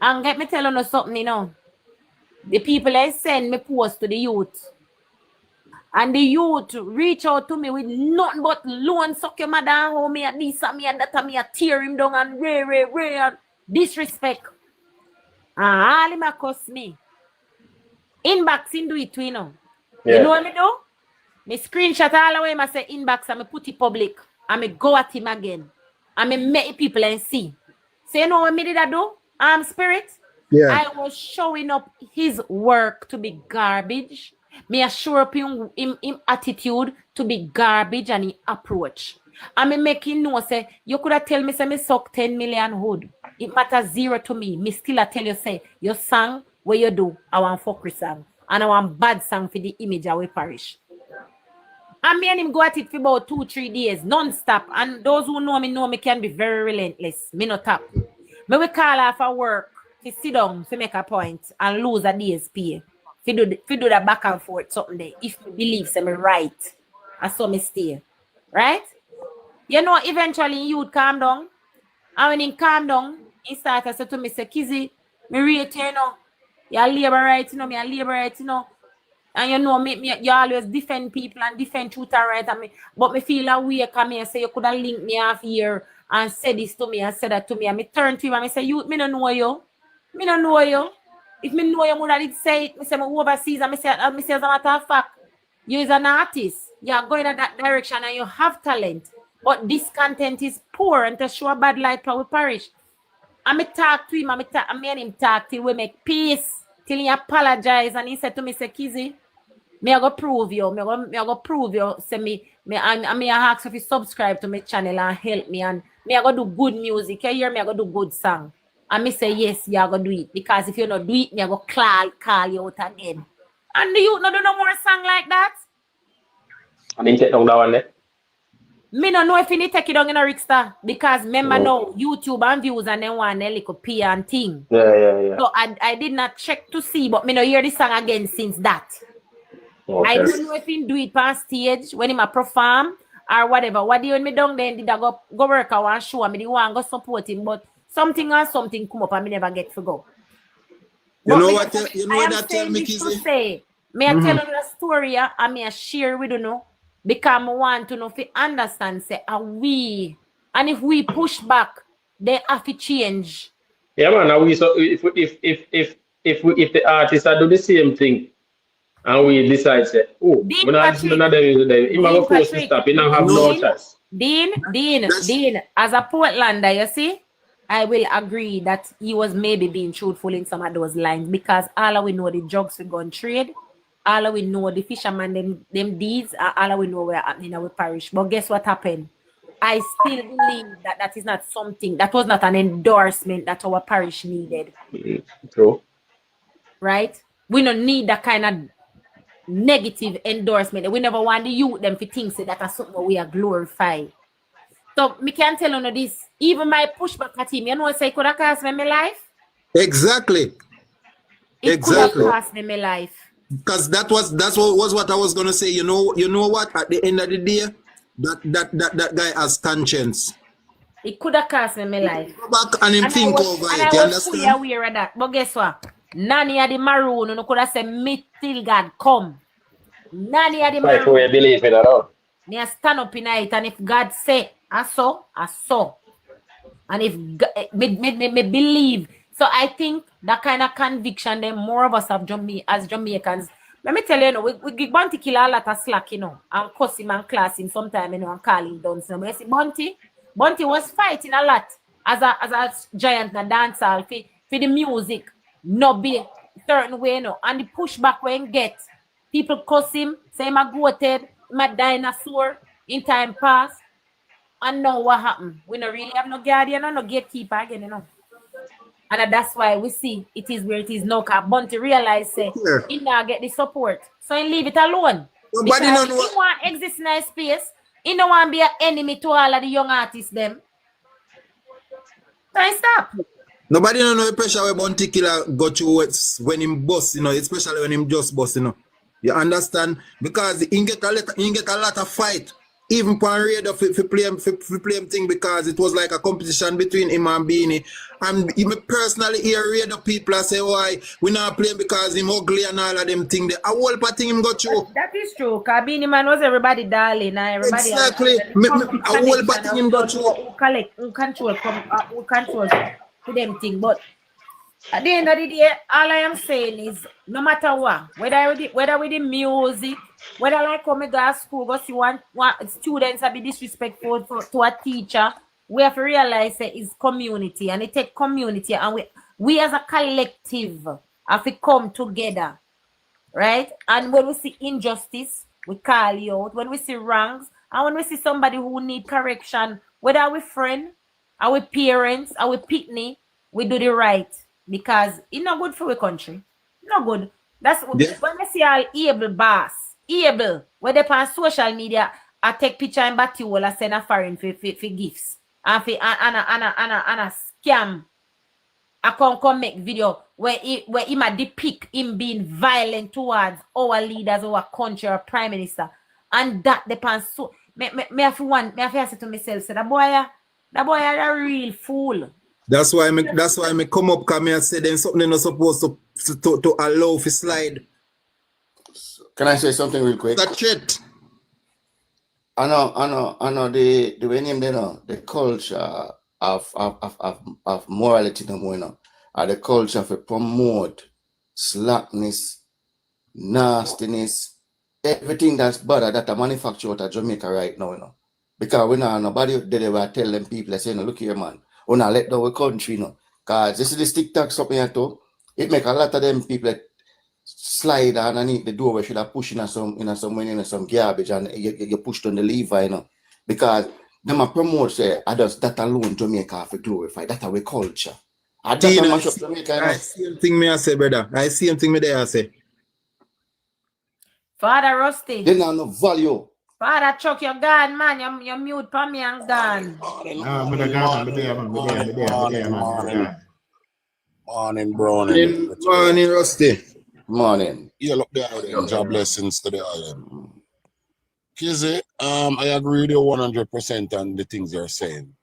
And get me tell you something, you know. The people I send me post to the youth. And the youth reach out to me with nothing but loan suck your mother and how me and this and me and that and me a tear him down and ray and disrespect. And all him a cuss me. Inbox him do it to you know. Yeah. You know what me do? Me screenshot all the way, I say inbox and I put it public. And I go at him again. And I make people and see. So you know what me did I do? Spirit? Yeah. I was showing up his work to be garbage. Me assure up him attitude to be garbage and his approach. And me make him know say, you could have tell me say me suck 10 million hood. It matters zero to me. Me still I tell you say, your song, what you do, I want fuckery song. And I want bad song for the image of we parish. And me and him go at it for about 2-3 days, non-stop. And those who know me can be very relentless. Me no tap. Me we call off for work to sit down to make a point and lose a day's pay. If you do that back and forth something there. If me believe say me right. I saw me stay. Right? You know, eventually you would calm down. And when he calm down, he started to say to me, say, Kizzy, me rate you know. You're labor right, you know, me a labor right, you know. And you know, you always defend people and defend truth and right. And me, but me feel a way come here say you could have linked me half here and said this to me and said that to me. And me turn to him and me say, you, me don't know you. Me don't know you. If me know you, I did say it. Me say me overseas and me say as a matter of fact, you is an artist. You are going in that direction and you have talent. But this content is poor and to show a bad light for we parish. I talk to him, I and him talk till we make peace, till he apologize, and he said to me, say, Kizzy, me I go prove you, me I go prove you, say I ask if you subscribe to my channel and help me, and me I go do good music, you hear me, I go do good song. And me say, yes, you go do it, because if you not do it, me I go call you out again. And the youth not do no more song like that. I didn't take down that one there. Me no know if you need to take it down in a Rickster, because remember now, YouTube and views and then one little P and thing. Yeah. So I did not check to see, but me no hear this song again since that. Okay. I don't know if he do it on stage when he perform or whatever. What do you me down then did I go work out and show me the one go support him, but something come up and me never get to go. You know what that tell me, Kizzy? May I tell you the story and may I share with you know, because I want to know if you understand say and if we push back, they have to change. Yeah, man. Now so if the artists are do the same thing, and we decide say, oh, we're not doing that, he might go force to stop. He don't have no choice. Dean, as a Portlander, you see, I will agree that he was maybe being truthful in some of those lines, because all we know the drugs we gun trade, all we know the fisherman them deeds, all we know we're happening in our parish. But guess what happened? I still believe that is not something, that was not an endorsement that our parish needed. True. Right? We don't need that kind of negative endorsement. We never want the youth them to think say that is something we are glorified. So me can tell you this, even my pushback at him, you know say it could have cost me my life? Exactly. It could have cost me my life. Because that's what I was gonna say. You know what? At the end of the day, that guy has conscience. It could have cost me my life. Go back and him think over it. You I was fully understand? aware of that. But guess what? Nanny of the maroon, you could have said, me till God come. Nanny of the maroon. Right, we believe in that all. Me a stand up in it, and if God say, I saw. And if me believe. So I think that kind of conviction, then more of us as Jamaicans. Let me tell you, we give Bunty kill a lot of slack, and cuss him and class him sometime, and call him down. So you see, Bunty was fighting a lot as a giant na dancehall for the music, not be certain way, and the pushback when get. People cuss him, say him a goated, him a dinosaur in time past. And now what happened? We don't really have no guardian or no gatekeeper again, And that's why we see it is where it is now. Because Bunty realize say he not get the support. So he leave it alone. Because he want to exist in a space. He don't want to be an enemy to all of the young artists them. So he stop. Nobody don't know the pressure where Bunty Killer got you when him bust, especially when him just bust, You understand? Because he get a lot of fight. Even on radio for play him thing, because it was like a competition between him and Beanie. And even personally hear radio people say, why we not playing because him ugly and all of them things. A whole part thing him got you. That is true, because Beanie Man was everybody darling. Everybody exactly. A whole part thing him got you. Who control to them thing. But at the end of the day, all I am saying is, no matter what, whether with the music, whether like when we go to school, go see one students be disrespectful to a teacher, we have to realize that it's community, and it takes community, and we as a collective have to come together, right? And when we see injustice, we call you out. When we see wrongs, and when we see somebody who need correction, whether we friend, our parents, our pitney, we do the right, because it's not good for the country. Not good. That's when we see all able boss, where they on social media, I take picture and batty I send a foreign for gifts. And a scam. I come make video where he might depict him being violent towards our leaders, our country, our prime minister. And that depends. So me have to say to myself, say that boy is a real fool. That's why me come up, come here and say then something they're not supposed to allow for slide. Can I say something real quick? That's it. I know the way name they know the culture of morality no more, or the culture for promote slackness, nastiness, everything that's bad that a manufacture out of Jamaica right now, Because we know nobody they ever tell them people say, look here, man, we not let down our country, Cause this is this TikTok something here too. It make a lot of them people slide underneath the door where should have push in some garbage and you pushed on the lever, you know. Because them a promote say that alone Jamaica have to glorify. That's our culture. And that a mash up Jamaica, you know. I same thing me I say, brother. I same thing me there I say. Father Rusty. They not no value. Father Chuck, you're gone, man. You're mute for me and gone. Morning, Brown. Morning, Rusty. Morning. Yeah, look there, job blessings to the island. Kizzy, I agree with you 100% on the things you're saying.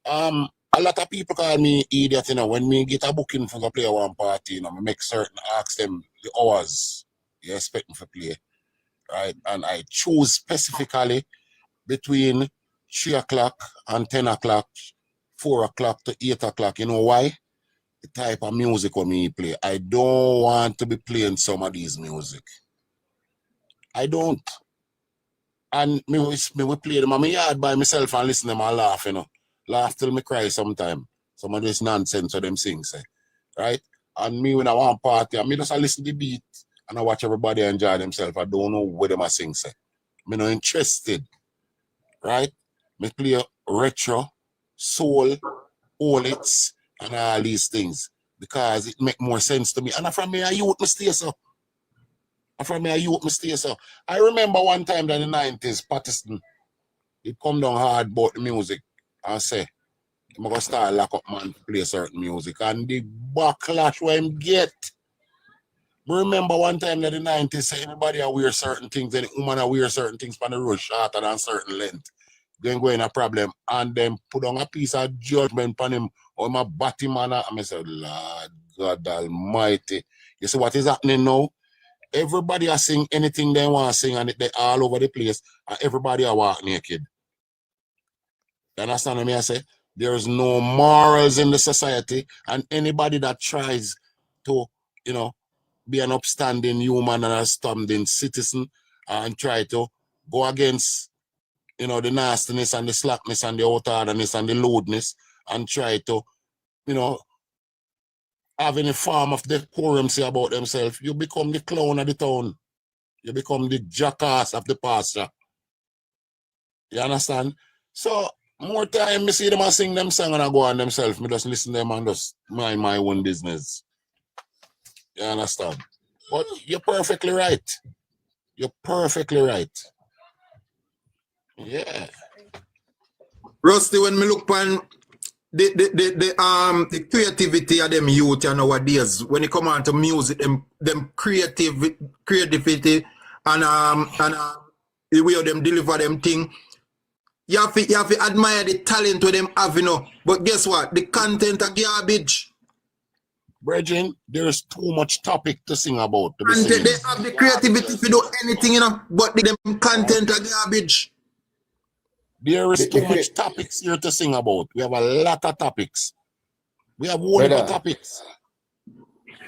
A lot of people call me idiot, you know, when me get a booking for the player one party, you know, I make certain, ask them the hours you expect me to play, right? And I choose specifically between 3 o'clock and 10 o'clock, 4 o'clock to 8 o'clock. You know why? The type of music when me play. I don't want to be playing some of these music. I don't. And me will play them on my yard by myself and listen to them and laugh, you know. Laugh till me cry sometime. Some of this nonsense of them sing, say. Right? And me when I want party, I just listen to the beat and I watch everybody enjoy themselves. I don't know what them I sing, say. Me not interested. Right? Me play retro, soul, all hits, and all these things. Because it make more sense to me. And from me, I youth me stay so. I remember one time in the 90s, Patterson, he come down hard about the music and say, I'm going to start lock up man to play certain music. And the backlash where him get. Remember one time in the 90s, say everybody wear certain things and the woman wear certain things for the road shorter than certain length. Then go in a problem and then put on a piece of judgment on him or my batty man. And I said, Lord God Almighty. You see what is happening now? Everybody are sing anything they want to sing and they all over the place and everybody are walk naked. You understand what I say? There's no morals in the society and anybody that tries to, you know, be an upstanding human and a upstanding citizen and try to go against, you know, the nastiness and the slackness and the out-orderness and the lewdness and try to, you know, have any form of decorum say about themselves, you become the clown of the town. You become the jackass of the pasture. You understand? So, more time, me see them and sing them song and I go on themselves. Me just listen to them and just mind my own business. You understand? But you're perfectly right. You're perfectly right. Yeah. Rusty, when me look on the creativity of them youth nowadays, when it come on to music, them creativity and the way them deliver them thing, you have to admire the talent with them have, you know. But guess what? The content are garbage. Brethren, there's too much topic to sing about. And they have the creativity to do anything, you know, but them content are garbage. There is too much topics here to sing about. We have a lot of topics. We have one of topics.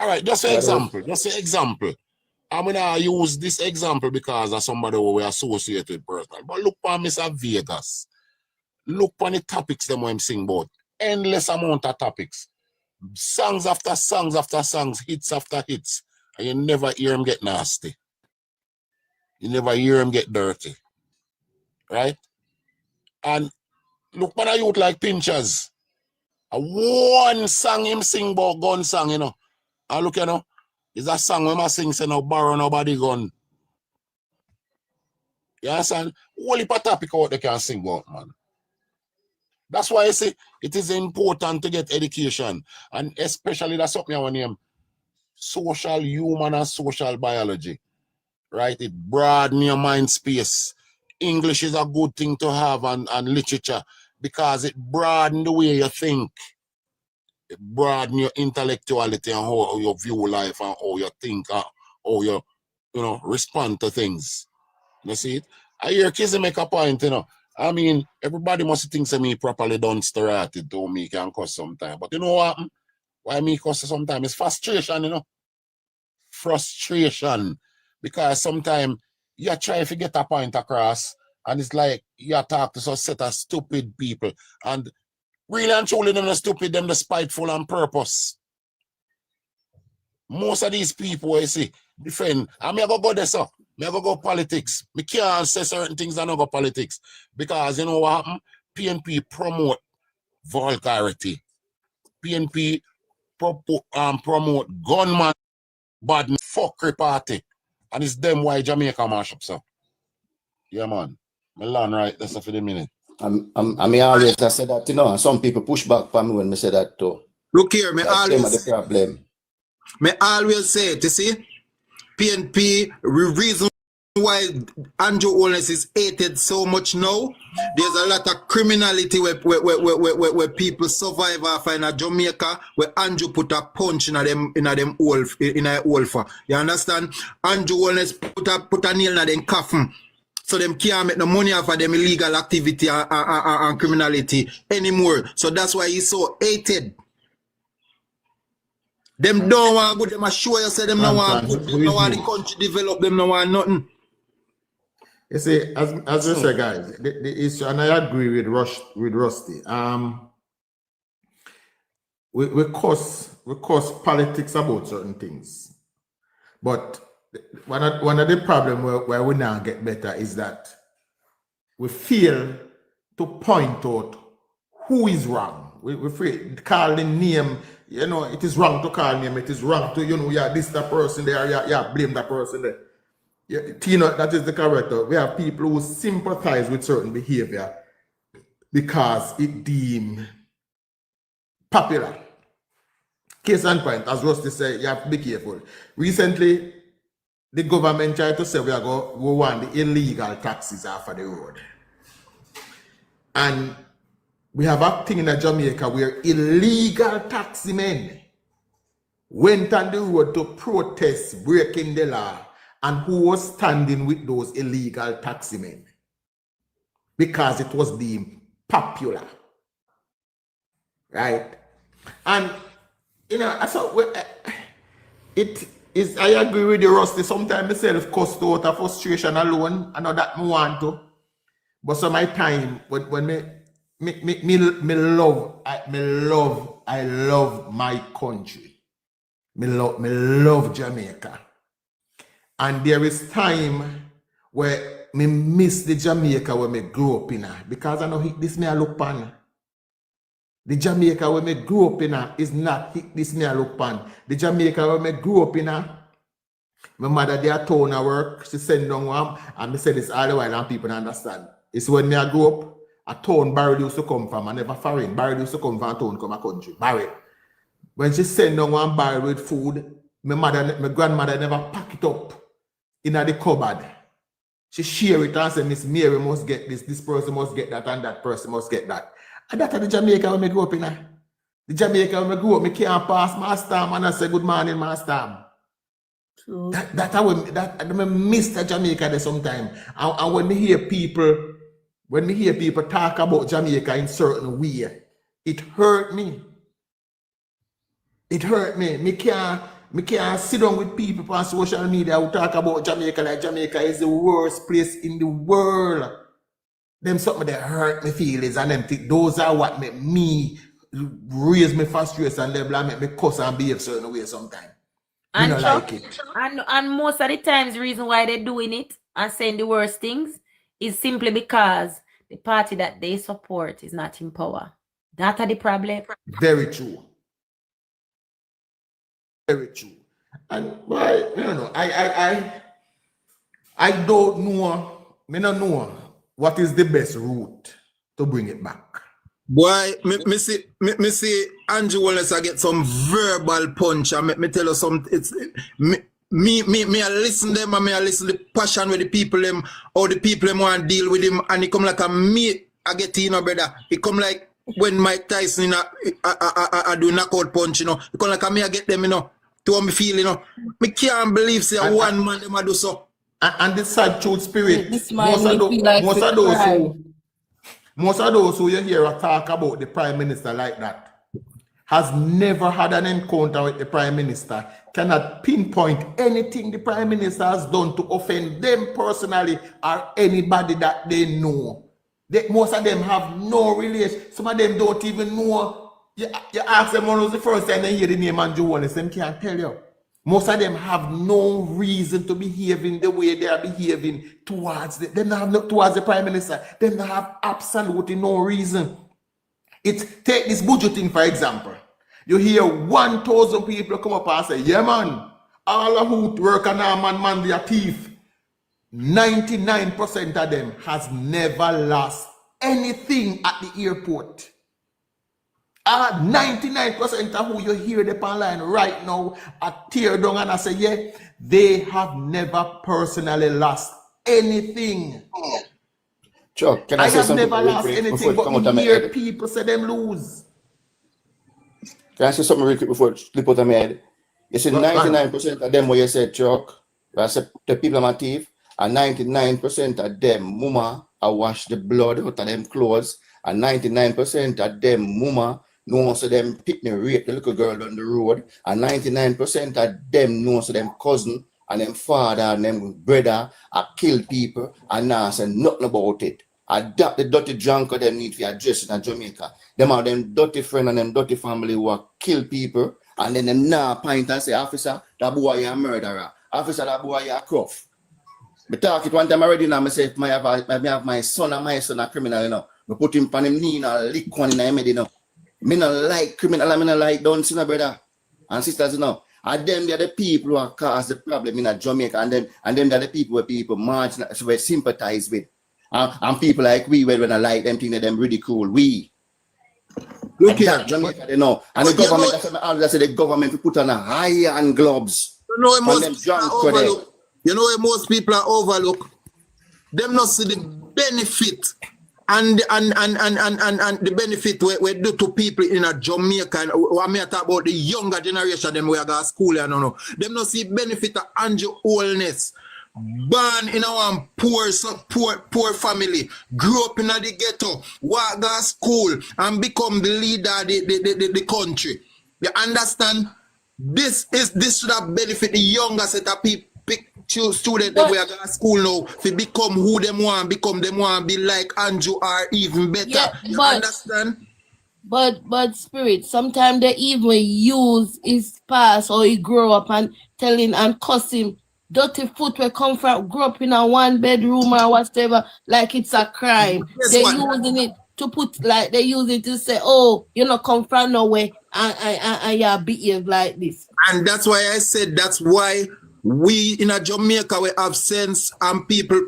All right, just an example. I'm going to use this example because of somebody who we associate with personal. But look for Mr. Vegas. Look for the topics them I'm sing about. Endless amount of topics. Songs after songs after songs, hits after hits. And you never hear him get nasty. You never hear him get dirty. Right? And look for a youth like Pinchers. One song him sing about gun song, you know. And look, you know, it's a song when I sing, say no borrow nobody gun. You understand? Only a topic out they can sing about, man. That's why I say it is important to get education. And especially that's something I want to name social, human, and social biology. Right? It broadens your mind space. English is a good thing to have and literature because it broadens the way you think. It broadens your intellectuality and how you view life and how you think and how you respond to things. You see it? I hear Kizzy make a point, you know. I mean, everybody must think that me properly done started to me can cuss sometimes. But you know what? Why me cuss sometimes? It's frustration, you know. Frustration. Because sometimes you try to get a point across and it's like you talk to some set of stupid people and Really and truly, them the stupid, them the spiteful on purpose. Most of these people, you see, defend. I mean, I go there, so. I go politics. Me can't say certain things and I go politics. Because you know what happened? PNP promote vulgarity. PNP promote gunman bad fuckery party. And it's them why Jamaica mash up, so. Yeah, man. Me learn right, that's for the minute. I mean, always I said that, you know, and some people push back for me when me say that too. Look here, me That's always the problem. Me always say it, you see, PNP, reason why Andrew Holness is hated so much now, there's a lot of criminality where people survive off in Jamaica, where Andrew put a punch in a wolf. You understand? Andrew Holness put a nail in them coffin. So them can't make no money off of them illegal activity and criminality anymore. So that's why he's so hated. Them don't want good, them are sure you say them no want good, them no want the country develop, them no want nothing. You see, as I say, guys, the issue, and I agree with Rusty. We cause politics about certain things, but one of the problem where we now get better is that we fail to point out who is wrong. We fail call the name. You know, it is wrong to call name. It is wrong to, you know, yeah, this the person there. Yeah, blame that person there. Yeah, Tino, that is the character. We have people who sympathize with certain behavior because it deemed popular. Case in point, as Rusty said, you have to be careful. Recently, the government tried to say we want the illegal taxis off of the road. And we have a thing in Jamaica where illegal taxi men went on the road to protest breaking the law. And who was standing with those illegal taxi men? Because it was deemed popular. Right? And, you know, so it is, I agree with you, Rusty. Sometimes myself cost out of frustration alone. I know that I want to. But some of my time, when I love my country. Me love Jamaica. And there is time where me miss the Jamaica where me grew up in, because I know this me I look pan. The Jamaica where me grew up in is not this me I look pan. The Jamaica where me grew up in, my mother there town I work, she send down one, and me say this all the while and people don't understand. It's when me I grew up, a town Barrel used to come from, and never foreign. Barrel used to come from a town, come a country. Barrel. When she send down one barrel with food, my grandmother never pack it up in the cupboard. She share it and say, Miss Mary must get this person must get that, and that person must get that. And that's the Jamaica when I grew up in. The Jamaica when I grew up, I can't pass my stamp and I say good morning, my stamp. That I miss the Jamaica there sometime. And when me hear people talk about Jamaica in certain way, it hurt me. It hurt me. Me can't sit down with people on social media who talk about Jamaica like Jamaica is the worst place in the world. Them something that hurt me feelings, and them those are what make me raise me frustration and them make me cuss and behave certain way sometimes. And, you know, like it. And most of the times the reason why they're doing it and saying the worst things is simply because the party that they support is not in power. That's the problem. Very true. Very true. And I don't know. I don't know. I don't know what is the best route to bring it back. Boy, me see Andrew Wallace I get some verbal punch, and me tell you something. It's me I listen them, and I listen the passion with the people them, or the people them want to deal with him, and it come like a me I get you know, brother. It come like when Mike Tyson I do knockout punch, you know. It come like a me I get them, you know. To what me feel, you know. Me can't believe say one man them I do so. And the sad truth spirit. Most of those who you hear talk about the prime minister like that has never had an encounter with the prime minister, cannot pinpoint anything the prime minister has done to offend them personally or anybody that they know. Most of them have no relation. Some of them don't even know. You ask them when it was the first time they hear the name Andrew Wallace, them can't tell you. Most of them have no reason to behaving the way they are behaving towards towards the Prime Minister. They don't have absolutely no reason. Take this budgeting, for example. You hear 1,000 people come up and say, yeah, man, all of who work on our man, they are thief. 99% of them has never lost anything at the airport. 99% of who you hear the online right now are tear down and I say, yeah, they have never personally lost anything. Chuck, can I say have something? Never lost anything, but we hear people say them lose. Can I say something real quick before it slip out of my head? You see, 99% of them, what you said, Chuck, I said the people are thief, and 99% of them, mama, I wash the blood out of them clothes, and 99% of them, mama, know so them pick me rape the little girl on the road, and 99% of them know so them cousin and them father and them brother are kill people and now say nothing about it. Adapt the dirty drunk of them need to be addressed in Jamaica. Them are them dirty friend and them dirty family who are kill people, and then them now point and say, officer, that boy is a murderer. Officer, that boy is a croft. But talk it one time already now, I say, I have my son and my son a criminal, you know. I put him on him knee and I lick one in him head, you know. Me not like criminal, I not like don't see no brother and sisters, you know. And them they're the people who are cause the problem in Jamaica, and them they're the people where people march where sympathize with. And people like we when I like them think that them ridicule we. Look here, Jamaica, they know. And the government, I say the government to put on a high hand gloves. You know most people are overlook. Them not see the benefit and the benefit we do to people in a Jamaica. And I mean talk about the younger generation, them we are going to school and no. Them not see benefit of Andrew Wellness. Born in a poor family, grew up in the ghetto, walk to school, and become the leader of the country. You understand? This should have benefit the younger set of people. Students that we are going to school now to become who them want, be like Andrew or even better. Yeah, you understand? But Spirit, sometimes they even use his past or he grow up and telling and cussing dirty footwear come from grow up in a 1-bedroom or whatever, like it's a crime. They're using it to put like they use it to say, oh, you know, come from nowhere and you behave like this. And that's why I said that's why we in a Jamaica we have sense and people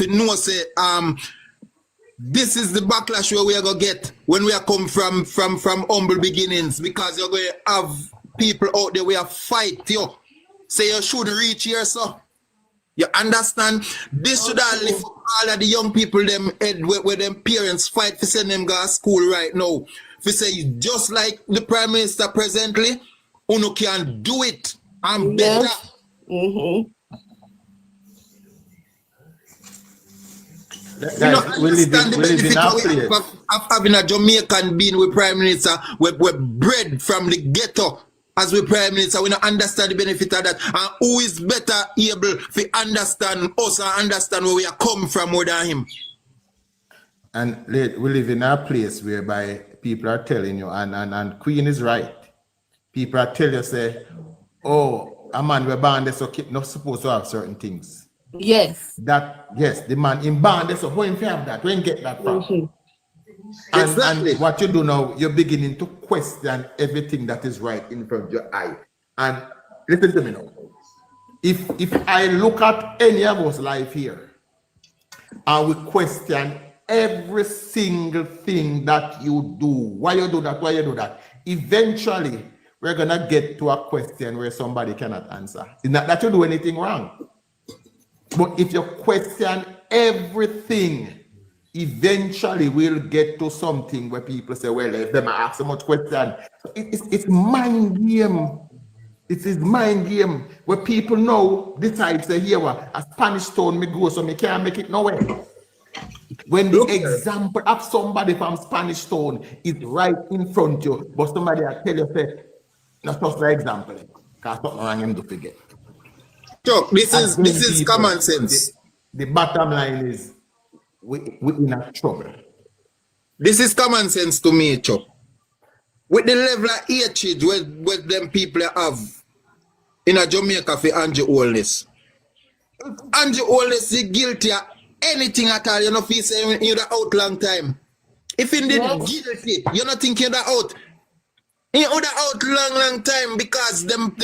know say this is the backlash where we are gonna get when we are come from humble beginnings, because you're going to have people out there we are fight you. Say you shouldn't reach here, so you understand? This should all lift all of the young people them head where them parents fight for send them go to school right now. If you say just like the Prime Minister presently, Uno can do it and better. We live in our place. Having a Jamaican being with Prime Minister, we're bred from the ghetto. As we Prime Minister, we don't understand the benefit of that. And who is better able to understand us and understand where we are come from more than him? And we live in a place whereby people are telling you, and Queen is right. People are telling you, say, oh, a man we're born there, so not supposed to have certain things. Yes. The man in born there, so who him have that? Where get that from? Exactly. And what you do now, you're beginning to question everything that is right in front of your eye. And listen to me now. If I look at any of us life here, and we question every single thing that you do, why you do that, eventually we're gonna get to a question where somebody cannot answer. It's not that you do anything wrong, but if you question everything, eventually we'll get to something where people say, well, if them ask so much question, it's mind game. It is mind game where people know decide say, here a Spanish stone me go, so me can't make it nowhere. When the example of somebody from Spanish stone is right in front of you, but somebody will tell you, say, not just the example, because something wrong him to forget. So this is common sense. The bottom line is, we in a trouble. This is common sense to me, Chuck. With the level of hatred where them people have in a Jamaica for Andrew Holness. Andrew Holness is guilty of anything at all. You know, if he's saying you're out long time. If indeed guilty, you're not thinking that out. He would out long time because them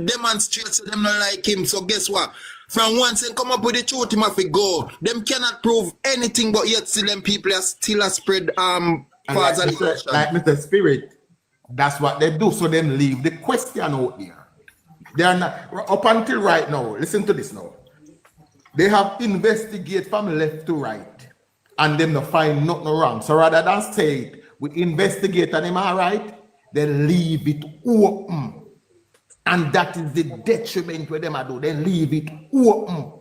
demonstrate so them not like him. So guess what? From once and come up with the truth, him have to go. Them cannot prove anything, but yet still them people are still a spread false allegations. Like Mr. Spirit, that's what they do. So them leave the question out there. They are not up until right now. Listen to this now. They have investigate from left to right, and them not find nothing wrong. So rather than say it, we investigate and them all right, they leave it open. And that is the detriment where them are do. They leave it open.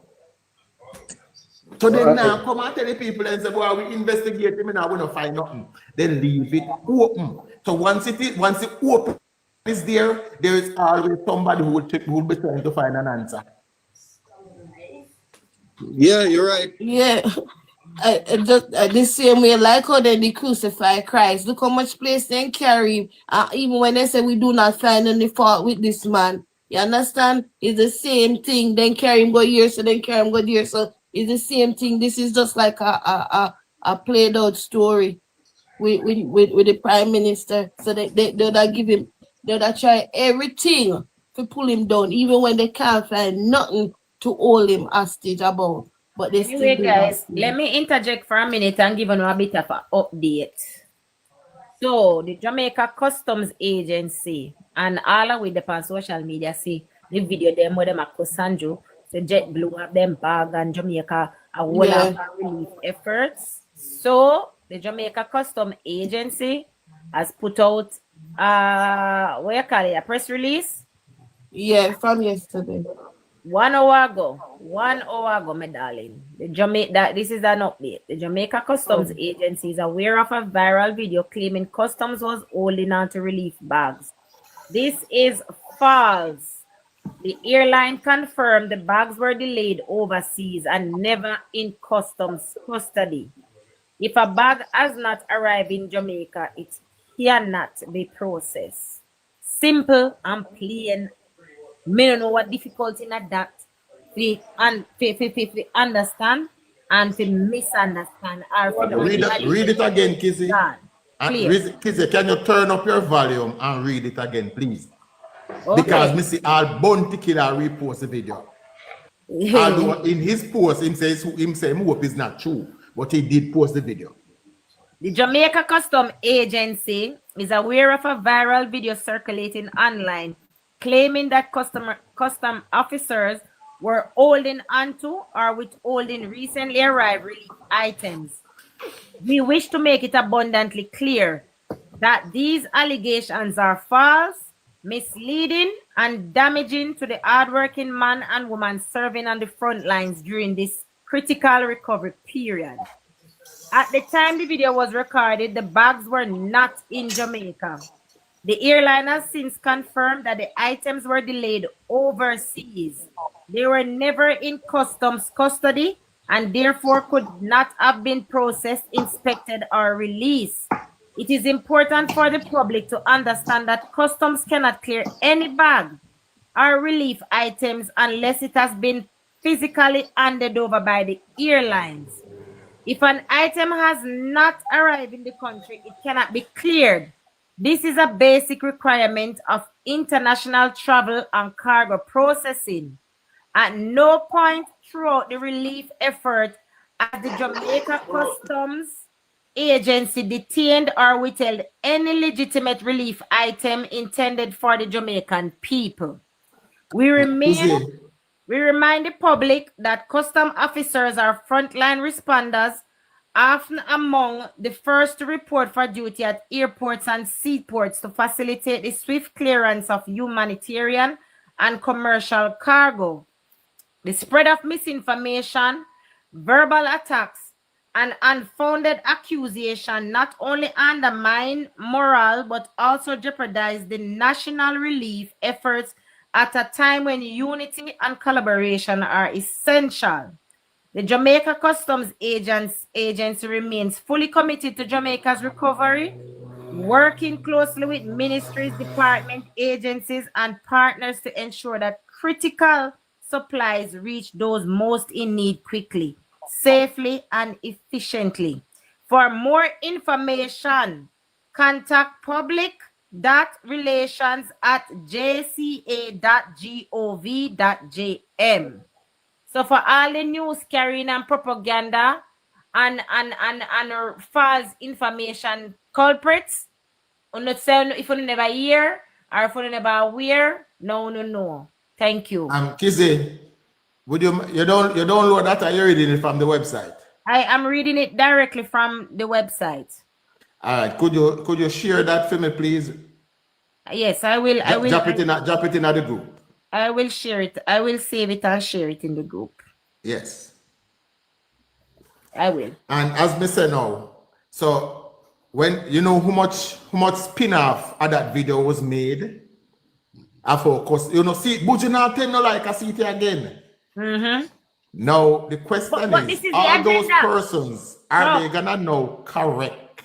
So then now come and tell the people and say, well, we investigate them and now we don't find nothing. They leave it open. So once it open is there is always somebody who will be trying to find an answer. Yeah, you're right. Yeah. Just the same way, like how they crucify Christ. Look how much place they carry. Even when they say we do not find any fault with this man, you understand? It's the same thing. Then carry him go here, so then carry him go there. So it's the same thing. This is just like a played out story with the prime minister. So they'll give him, they'll try everything to pull him down, even when they can't find nothing to hold him hostage about. But they anyway, still guys, let me interject for a minute and give you a bit of an update. So the Jamaica Customs Agency and all of with the on social media see the video them where them at Kosanjo, the jet blew up them bag and Jamaica a whole lot of relief efforts. So the Jamaica Customs Agency has put out what you call it, a press release? Yeah, from yesterday. 1 hour ago, my darling. This is an update. The Jamaica Customs Agency is aware of a viral video claiming customs was holding on to relief bags. This is false. The airline confirmed the bags were delayed overseas and never in customs custody. If a bag has not arrived in Jamaica, it cannot be processed. Simple and plain. Me don't know what difficulty in that we understand and to misunderstand. Read it again, Kizzy. Kizzy, can you turn up your volume and read it again, please? Okay. Because Missy Al Bounty Killer repost the video. Although in his post, him say hope is not true, but he did post the video. The Jamaica Customs Agency is aware of a viral video circulating online claiming that custom officers were holding onto or withholding recently arrived relief items. We wish to make it abundantly clear that these allegations are false, misleading, and damaging to the hardworking man and woman serving on the front lines during this critical recovery period. At the time the video was recorded, the bags were not in Jamaica. The airline has since confirmed that the items were delayed overseas. They were never in customs custody and therefore could not have been processed, inspected, or released. It is important for the public to understand that customs cannot clear any bag or relief items unless it has been physically handed over by the airlines. If an item has not arrived in the country, it cannot be cleared. This is a basic requirement of international travel and cargo processing. At no point throughout the relief effort has the Jamaica Customs Agency detained or withheld any legitimate relief item intended for the Jamaican people. We remind the public that custom officers are frontline responders, often among the first to report for duty at airports and seaports to facilitate the swift clearance of humanitarian and commercial cargo. The spread of misinformation, verbal attacks, and unfounded accusation not only undermine morale but also jeopardize the national relief efforts at a time when unity and collaboration are essential. The Jamaica Customs Agency remains fully committed to Jamaica's recovery, working closely with ministries, department, agencies, and partners to ensure that critical supplies reach those most in need quickly, safely, and efficiently. For more information, contact public.relations@jca.gov.jm. So for all the news carrying and propaganda and false information culprits, if you never hear or if you never aware, no. Thank you. Kizzy, would you download that or you're reading it from the website? I am reading it directly from the website. All right, could you share that for me, please? Yes, I will. Drop it in the group. I will share it. I will save it and share it in the group. Yes. I will. And as me say now, so when you know how much spin-off of that video was made, of course, see, but you not tell no like I see it again. Now the question is all those persons, are they gonna know correct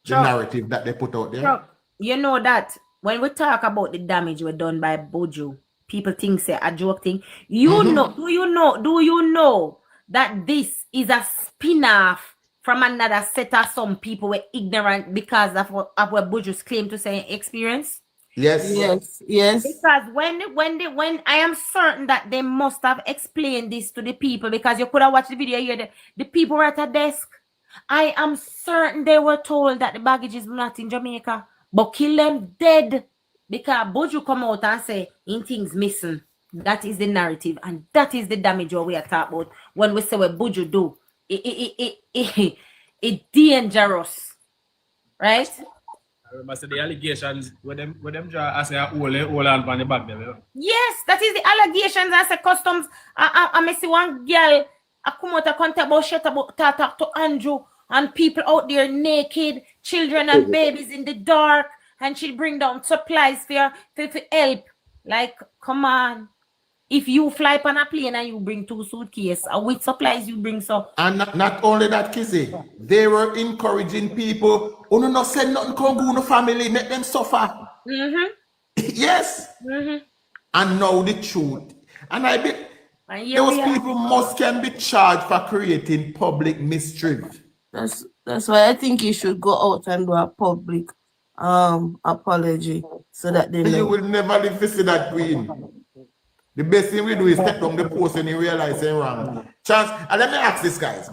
the narrative that they put out there? You know that when we talk about the damage we're done by Buju, people think say a joke thing. Do you know that this is a spin-off from another set of some people were ignorant because of what Buju's claim to say experience? Yes. Because when I am certain that they must have explained this to the people, because you could have watched the video here, the people were at a desk. I am certain they were told that the baggage is not in Jamaica, but kill them dead because Buju come out and say in things missing. That is the narrative, and that is the damage what we are talking about when we say what Buju do. It dangerous, right? I remember the allegations with them draw as a whole hand on the back there. Yes, that is the allegations as a customs. I see one girl come out a contact about shit about talk to Andrew and people out there naked, children and babies in the dark, and she'll bring down supplies for help. Like, come on. If you fly on a plane and you bring 2 suitcases, with supplies you bring so. And not only that, Kizzy, they were encouraging people who no send nothing come go no family, make them suffer. Yes. And now the truth. And I bet those people can be charged for creating public mischief. That's why I think you should go out and do a public apology so that they know. You will never live to see that, Queen. The best thing we do is step down the post and you realize they're wrong. Chance, and let me ask this, guys.